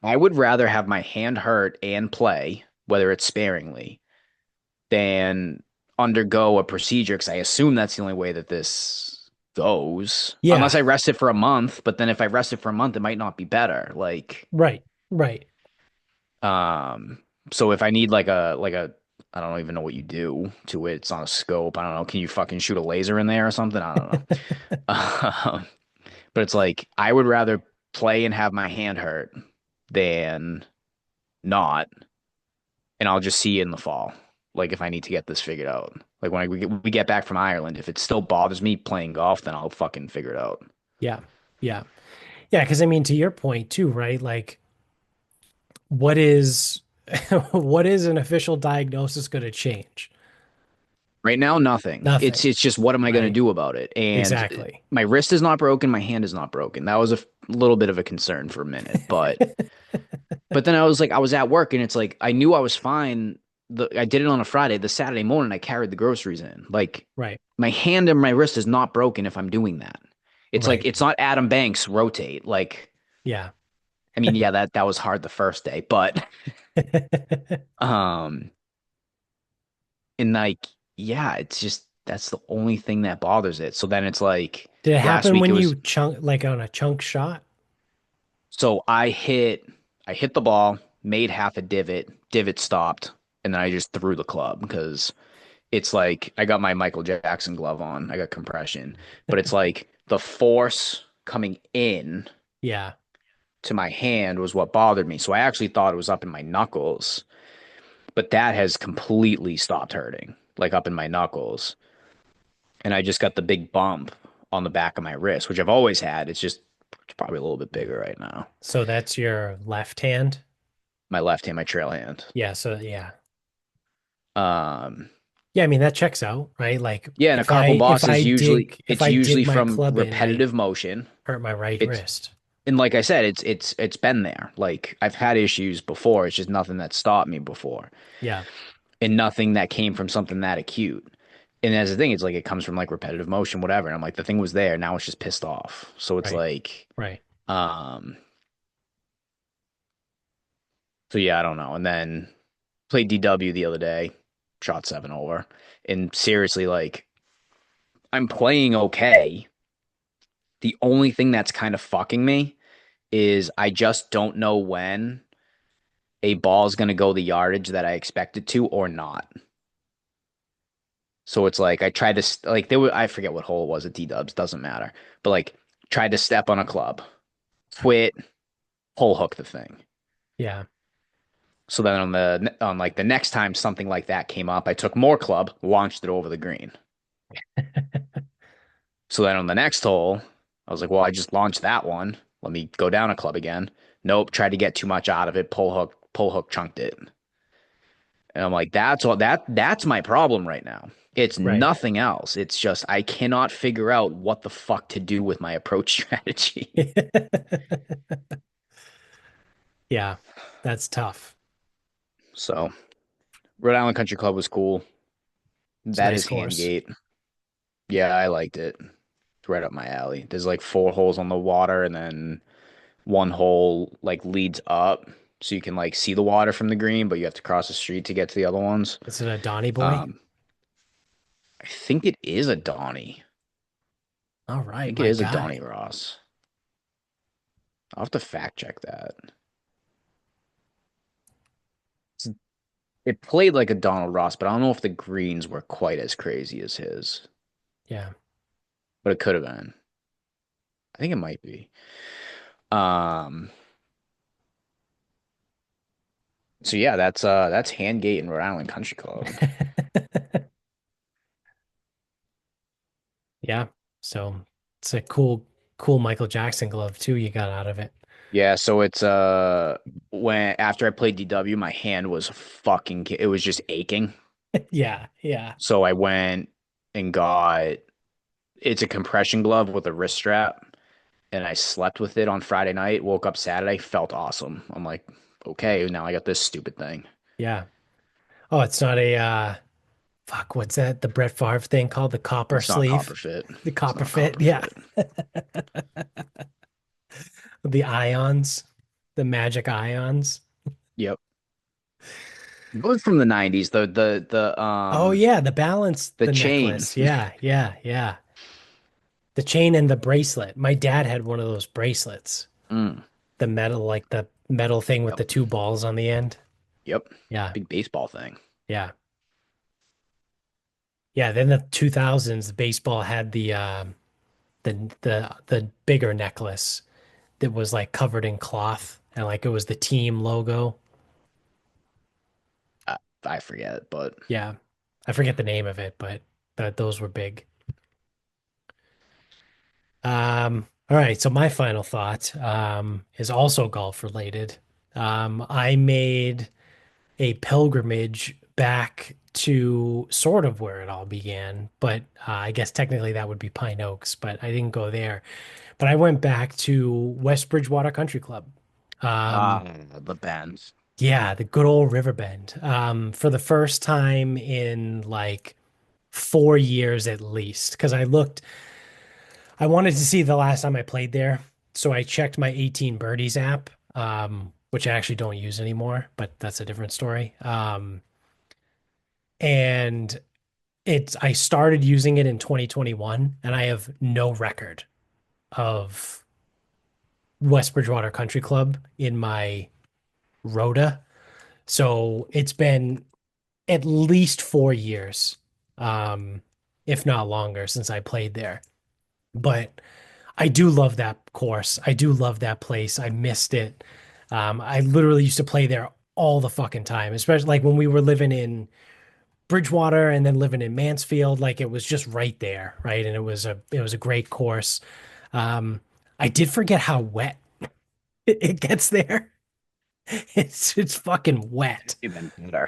I would rather have my hand hurt and play, whether it's sparingly, than undergo a procedure because I assume that's the only way that this goes. Unless Yeah. I rest it for a month, but then if I rest it for a month, it might not be better. Right. Right. Um, so if I need like a I don't even know what you do to it. It's on a scope. I don't know. Can you fucking shoot a laser in there or something? I don't know. But it's like I would rather play and have my hand hurt than not, and I'll just see you in the fall. Like if I need to get this figured out. Like when we get back from Ireland, if it still bothers me playing golf, then I'll fucking figure it out. Yeah. Yeah. Yeah. Because I mean, to your point too, right? Like, what is what is an official diagnosis going to change? Right now, nothing. It's Nothing. it's just what am I going to Right. do about it? And Exactly. my wrist is not broken, my hand is not broken. That was a little bit of a concern for a minute, but then I was like I was at work and it's like I knew I was fine. I did it on a Friday. The Saturday morning I carried the groceries in. Like Right. my hand and my wrist is not broken if I'm doing that. It's like Right. it's not Adam Banks rotate. Like Yeah. I mean, yeah, that was hard the first day, but um and like yeah, it's just that's the only thing that bothers it. So then it's like Did it last happen week it when was you chunk like on a chunk shot? so I hit the ball, made half a divot stopped, and then I just threw the club because it's like I got my Michael Jackson glove on. I got compression, but it's like the force coming in Yeah. to my hand was what bothered me. So I actually thought it was up in my knuckles, but that has completely stopped hurting, like up in my knuckles. And I just got the big bump on the back of my wrist, which I've always had. It's probably a little bit bigger right now. So that's your left hand. My left hand, my trail hand. Yeah. So yeah. Um, Yeah. I mean, that checks out, right? Like yeah, and a couple bosses usually if it's I usually dig my from club in, I repetitive motion. hurt my right It's wrist. and like I said, it's been there. Like I've had issues before. It's just nothing that stopped me before. Yeah. And nothing that came from something that acute. And as the thing, it's like it comes from like repetitive motion, whatever. And I'm like, the thing was there, now it's just pissed off. So it's Right. like, Right. um, so yeah, I don't know. And then played DW the other day, shot 7 over. And seriously, like I'm playing okay. The only thing that's kind of fucking me is I just don't know when a ball is going to go the yardage that I expect it to or not. So it's like I tried to like there were I forget what hole it was at D Dubs, doesn't matter. But like tried to step on a club, quit, hole hook the thing. Yeah. So then on like the next time something like that came up, I took more club, launched it over the green. So then on the next hole, I was like, well, I just launched that one. Let me go down a club again. Nope, tried to get too much out of it. Pull hook chunked it. And I'm like, that's my problem right now. It's Right. nothing else. It's just I cannot figure out what the fuck to do with my approach strategy. Yeah. That's tough. So Rhode Island Country Club was cool. It's a That nice is course. Handgate. Yeah, I liked it. It's right up my alley. There's like 4 holes on the water, and then one hole like leads up, so you can like see the water from the green, but you have to cross the street to get to the other ones. Is it a Donny boy? Um, I think it is a Donnie. All I right, think it my is a Donnie guy. Ross. I'll have to fact check that. It played like a Donald Ross, but I don't know if the greens were quite as crazy as his. Yeah. But it could have been. I think it might be. Um, so yeah, that's Handgate and Rhode Island Country Club. Yeah. So it's a cool Michael Jackson glove too you got out of it. Yeah, so it's when after I played DW, my hand was it was just aching. Yeah. Yeah. So I went and got it's a compression glove with a wrist strap, and I slept with it on Friday night. Woke up Saturday, felt awesome. I'm like, okay, now I got this stupid thing. Yeah. Oh, it's not a fuck, what's that? The Brett Favre thing called the copper It's not sleeve? copper fit. The It's copper not fit. copper Yeah. fit. The ions, the magic ions. Yep. Both from the 90s. Oh yeah, the balance, The the chain. necklace. Yeah, yeah, yeah. The chain and the bracelet. My dad had one of those bracelets. Mm, The metal, like the metal thing with yep. the two balls on the end. Yep. Yeah, Big baseball thing. yeah. Yeah, then the 2000s, the baseball had the bigger necklace that was like covered in cloth and like it was the team logo. I, I forget, but Yeah. I forget the name of it, but those were big. All right, so my final thought is also golf related. I made a pilgrimage back to sort of where it all began, but I guess technically that would be Pine Oaks, but I didn't go there. But I went back to West Bridgewater Country Club. Um, the bands. yeah, the good old Riverbend. For the first time in like 4 years at least, because I wanted to see the last time I played there. So I checked my 18 Birdies app, which I actually don't use anymore, but that's a different story. And I started using it in 2021, and I have no record of West Bridgewater Country Club in my Rota. So it's been at least 4 years, um, if not longer, since I played there. But I do love that course. I do love that place. I missed it. I literally used to play there all the fucking time, especially like when we were living in Bridgewater and then living in Mansfield. Like it was just right there, right? And it was a great course. Um, I did forget how wet it gets there. It's fucking wet. Even better.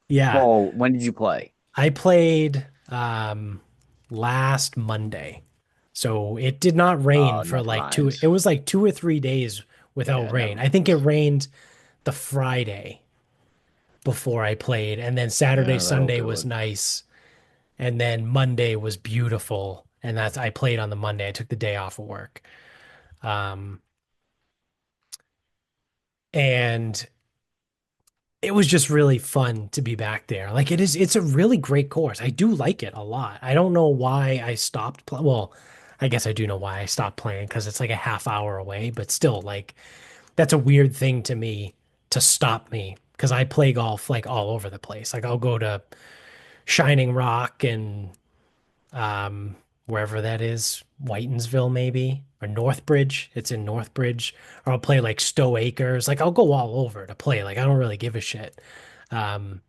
Yeah. Well, when did you play? I played last Monday. So it did not rain for Never like two, mind. it was like 2 or 3 days without Yeah, rain. never. I think it rained the Friday before I played, and then Saturday, Yeah, that'll Sunday do was it. nice, and then Monday was beautiful. And that's I played on the Monday. I took the day off of work. Um, and it was just really fun to be back there. Like it's a really great course. I do like it a lot. I don't know why I stopped well, I guess I do know why I stopped playing because it's like a half hour away, but still like that's a weird thing to me to stop me because I play golf like all over the place. Like I'll go to Shining Rock and um wherever that is, Whitensville maybe, or Northbridge. It's in Northbridge. Or I'll play like Stowe Acres. Like I'll go all over to play. Like I don't really give a shit. Um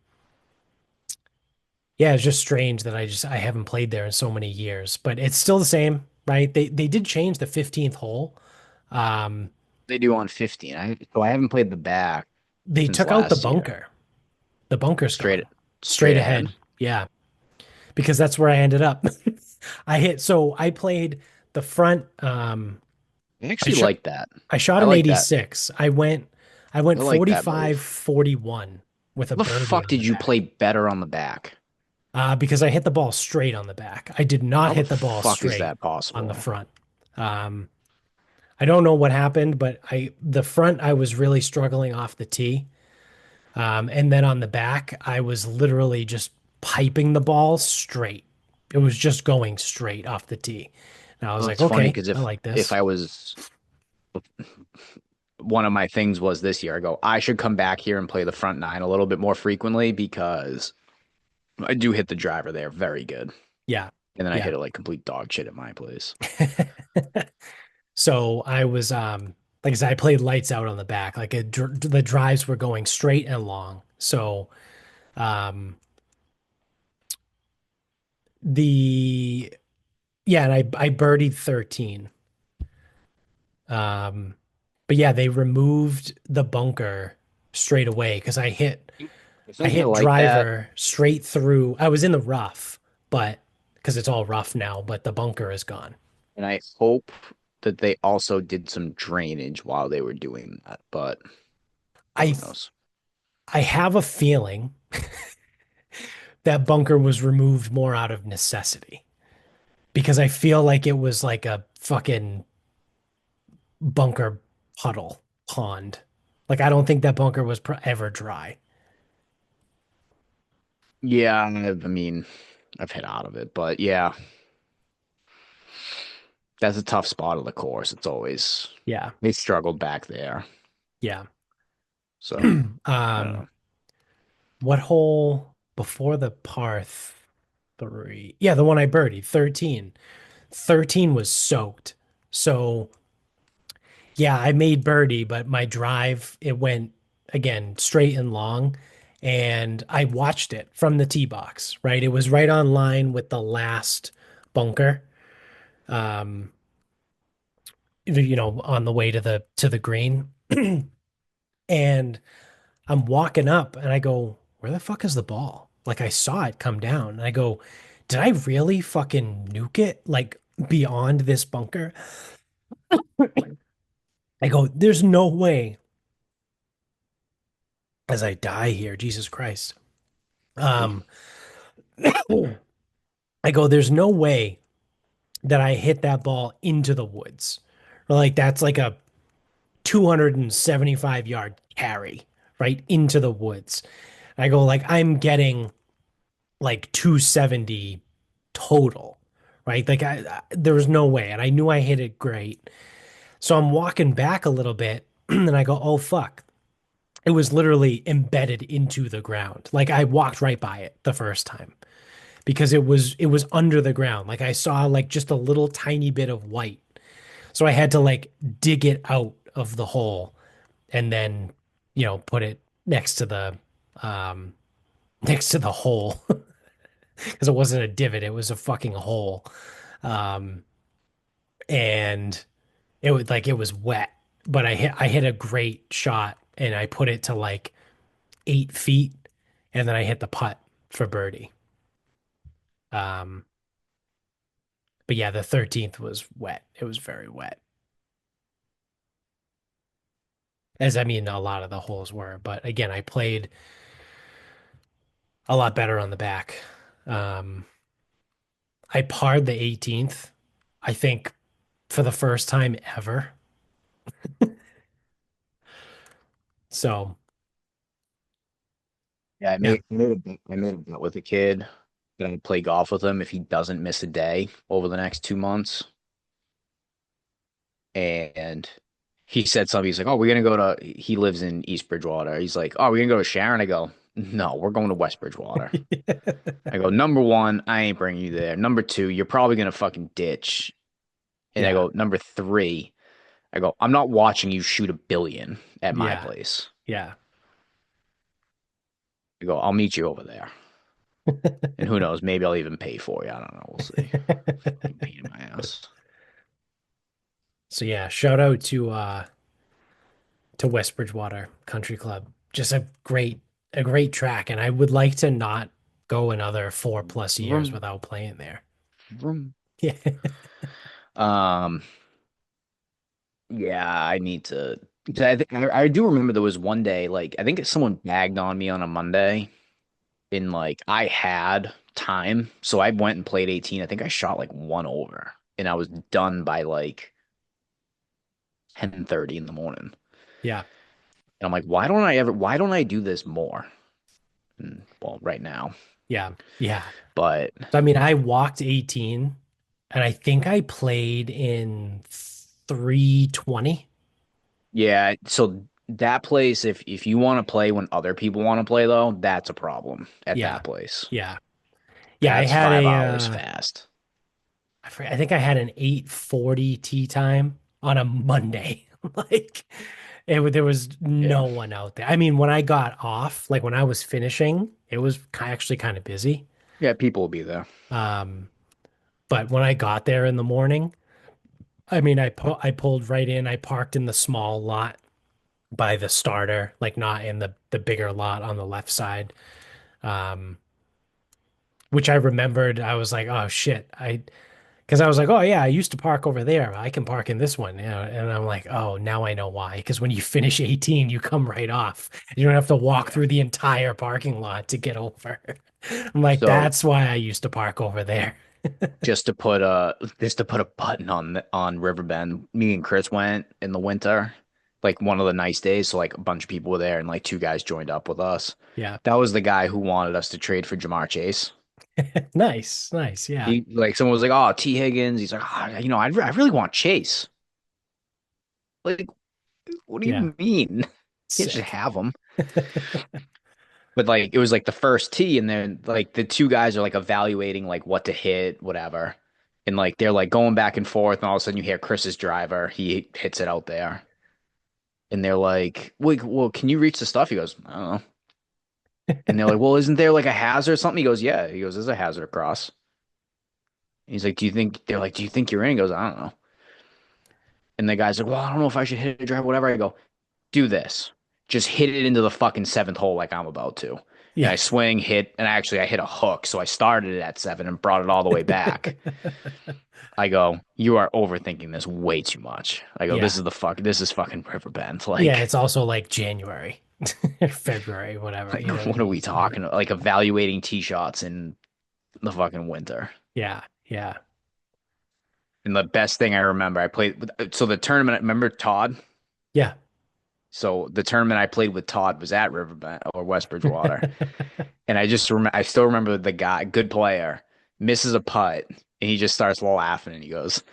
yeah, it's just strange that I haven't played there in so many years, but it's still the same, right? They did change the 15th hole. Um They do on 15. I haven't played the back they since took out the last year. bunker. The bunker's Straight gone. straight Straight ahead. ahead. Yeah, because that's where I ended up. I played the front I I actually shot like that. I shot I an like that. 86. I went I like that 45 move. 41 with a How the birdie fuck on the did you play back. better on the back? Because I hit the ball straight on the back. I did not How the hit the ball fuck is straight that on the possible? front. Um, I don't know what happened, but the front I was really struggling off the tee. And then on the back, I was literally just piping the ball straight. It was just going straight off the tee. And I was Well, like, it's funny okay, because I like if this. I was one of my things was this year, I go, I should come back here and play the front nine a little bit more frequently because I do hit the driver there very good. Yeah. And then I Yeah. hit it like complete dog shit at my place. So I was like I said, I played lights out on the back. Like the drives were going straight and long. So um the yeah, and I birdied 13. Um but yeah, they removed the bunker straight away because I I think I hit like that. driver straight through. I was in the rough, but because it's all rough now, but the bunker is gone. And I hope that they also did some drainage while they were doing that, but I who knows? I have a feeling that bunker was removed more out of necessity because I feel like it was like a fucking bunker puddle pond. Like I don't think that bunker was ever dry. Yeah, I mean, I've hit out of it, but yeah, that's a tough spot of the course. It's always Yeah. they struggled back there. Yeah. So I don't Um, know. what hole before the par three? Yeah, the one I birdied, 13. 13 was soaked. So yeah, I made birdie, but my drive, it went again straight and long. And I watched it from the tee box, right? It was right on line with the last bunker. Um, on the way to the green. And I'm walking up and I go, where the fuck is the ball? Like I saw it come down and I go, did I really fucking nuke it like beyond this bunker? I go, there's no way as I die here, Jesus Christ. Um, I go, there's no way that I hit that ball into the woods. Or like that's like a 275-yard carry right into the woods. I go, like, I'm getting like 270 total, right? Like there was no way. And I knew I hit it great. So I'm walking back a little bit and I go, oh fuck. It was literally embedded into the ground. Like I walked right by it the first time because it was under the ground. Like I saw like just a little tiny bit of white. So I had to like dig it out of the hole and then, put it next to the um next to the hole because it wasn't a divot, it was a fucking hole. Um and it was wet, but I hit a great shot and I put it to like 8 feet and then I hit the putt for birdie. Um but yeah, the 13th was wet. It was very wet. As I mean a lot of the holes were, but again, I played a lot better on the back. Um I parred the 18th, I think for the first time ever. So, Yeah, yeah. I made a bet with a kid that I play golf with him if he doesn't miss a day over the next 2 months. And he said something. He's like, "Oh, we're gonna go to." He lives in East Bridgewater. He's like, "Oh, we're gonna go to Sharon." I go, "No, we're going to West Bridgewater." I go, "Number one, I ain't bringing you there. Number two, you're probably gonna fucking ditch." And I Yeah. go, "Number three, I go, I'm not watching you shoot a billion at my Yeah. place." Yeah. I go, "I'll meet you over there." And who knows? Maybe I'll even pay for you. I don't know. We'll see. Fucking pain in my ass. So yeah, shout out to West Bridgewater Country Club. Just a great track, and I would like to not go another 4+ years Vroom, without playing there. vroom. Yeah. Um, yeah, I need to. 'Cause I do remember there was one day, like I think someone bagged on me on a Monday, and like I had time, so I went and played 18. I think I shot like one over, and I was done by like 10:30 in the morning. Yeah. And I'm like, why don't I do this more? And, well, right now, Yeah. Yeah. but So I mean, I walked 18 and I think I played in 320. yeah, so that place, if you want to play when other people want to play though, that's a problem at Yeah. that place. Yeah. Yeah, I That's had 5 hours fast. I think I had an 8:40 tea time on a Monday. Like there was Yeah. no one out there. I mean, when I got off, like when I was finishing, it was actually kind of busy. Yeah, people will be there. Um, but when I got there in the morning, I mean, I pulled right in. I parked in the small lot by the starter, like not in the bigger lot on the left side. Um, which I remembered. I was like, oh shit. Because I was like, oh yeah, I used to park over there. I can park in this one. And I'm like, oh, now I know why. Because when you finish 18, you come right off. You don't have to walk Yeah. through the entire parking lot to get over. I'm like, So that's why I used to park over there. just to put a button on Riverbend, me and Chris went in the winter, like one of the nice days. So like a bunch of people were there, and like two guys joined up with us. Yeah. That was the guy who wanted us to trade for Jamar Chase. Nice. Nice. Yeah. He like someone was like, "Oh, T Higgins." He's like, "Oh, I really want Chase." Like, what do Yeah. you mean? You can't just Sick. have him. But like it was like the first tee, and then like the two guys are like evaluating like what to hit, whatever. And like they're like going back and forth, and all of a sudden you hear Chris's driver, he hits it out there. And they're like, Wait, well, can you reach the stuff? He goes, I don't know. And they're like, well, isn't there like a hazard or something? He goes, yeah. He goes, there's a hazard across. He's like, do you think they're like, do you think you're in? He goes, I don't know. And the guy's like, well, I don't know if I should hit a drive, whatever. I go, do this. Just hit it into the fucking seventh hole like I'm about to. And Yeah. I swing, hit, and actually I hit a hook. So I started it at seven and brought it all the way back. I go, you are overthinking this way too much. I go, Yeah. this is fucking Riverbend. Yeah. It's also like January, February, whatever. Like You know what I what are we mean? talking about? Like evaluating tee shots in the fucking winter. Yeah. Yeah. And the best thing I remember, I played so the tournament, remember Todd? Yeah. So the tournament I played with Todd was at Riverbend or West Bridgewater. And I still remember the guy, good player, misses a putt and he just starts laughing and he goes,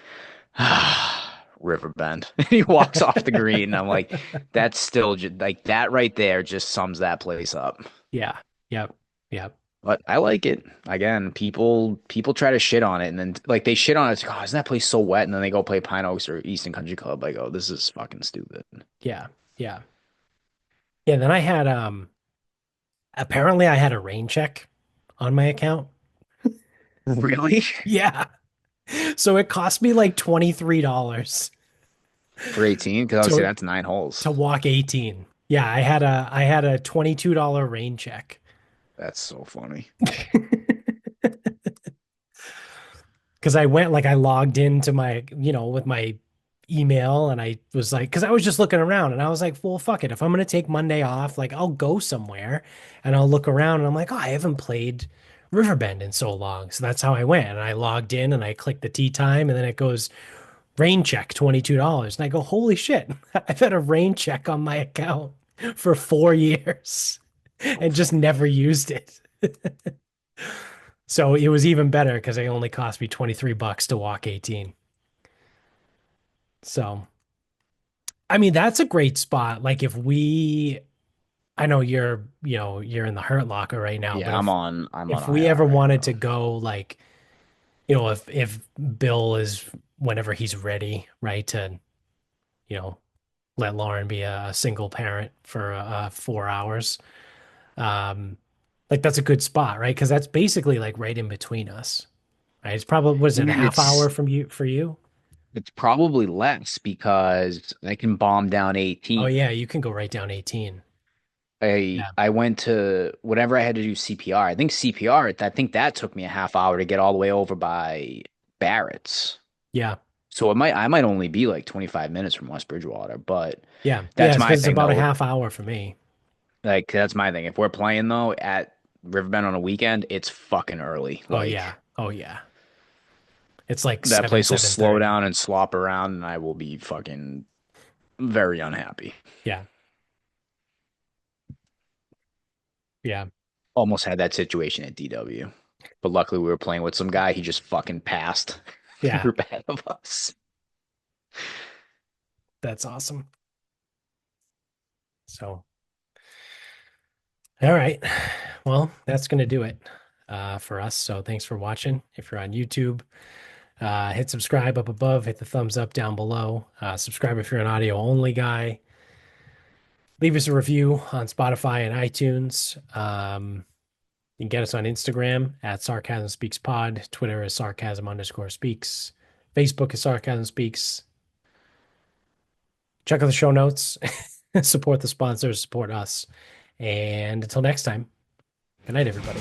Riverbend. And he walks off the green. And I'm like, that's still just like that right there just sums that place up. Yeah. Yep. Yep. But I like it. Again, people try to shit on it and then like they shit on it. It's like, oh, isn't that place so wet? And then they go play Pine Oaks or Eastern Country Club. I go, this is fucking stupid. Yeah. Yeah. Yeah. Then I had apparently I had a rain check on my account. Really? Yeah. So it cost me like $23 For 18? Because I would say to that's nine holes. walk 18. Yeah, I had a $22 rain check. That's so funny. Because I went like I logged into my, with my email and I was like, because I was just looking around and I was like, well, fuck it. If I'm gonna take Monday off, like I'll go somewhere and I'll look around and I'm like, oh, I haven't played Riverbend in so long. So that's how I went. And I logged in and I clicked the tee time and then it goes rain check $22. And I go, holy shit, I've had a rain check on my account for 4 years So and just funny. never used it. So it was even better because it only cost me $23 to walk 18. So, I mean, that's a great spot. Like I know you're in the Hurt Locker right now, but Yeah, I'm on if we IR ever right wanted now. to go, like, if Bill is whenever he's ready, right, to, you know, let Lauren be a single parent for 4 hours, um, like that's a good spot, right? Because that's basically like right in between us, right? It's probably, what is it, a And half hour from you for you? it's probably less because I can bomb down Oh 18. yeah, you can go right down 18. Yeah. I went to whenever I had to do CPR. I think CPR, I think that took me a half hour to get all the way over by Barrett's. Yeah. So I might only be like 25 minutes from West Bridgewater, but Yeah. Yeah. that's It's my because it's thing about a though. half hour for me. Like that's my thing. If we're playing though at Riverbend on a weekend, it's fucking early. Oh Like yeah. Oh yeah. It's like that 7, place will slow 7:30. down and slop around and I will be fucking very unhappy. Yeah. Yeah. Almost had that situation at DW. But luckily we were playing with some guy, he just fucking passed the Yeah. group ahead of us. That's awesome. So, all right. Well, that's going to do it for us. So thanks for watching. If you're on YouTube, hit subscribe up above, hit the thumbs up down below. Subscribe if you're an audio only guy. Leave us a review on Spotify and iTunes. You can get us on Instagram at Sarcasm Speaks Pod. Twitter is Sarcasm_speaks. Facebook is Sarcasm Speaks. Check out the show notes. Support the sponsors, support us. And until next time, good night, everybody.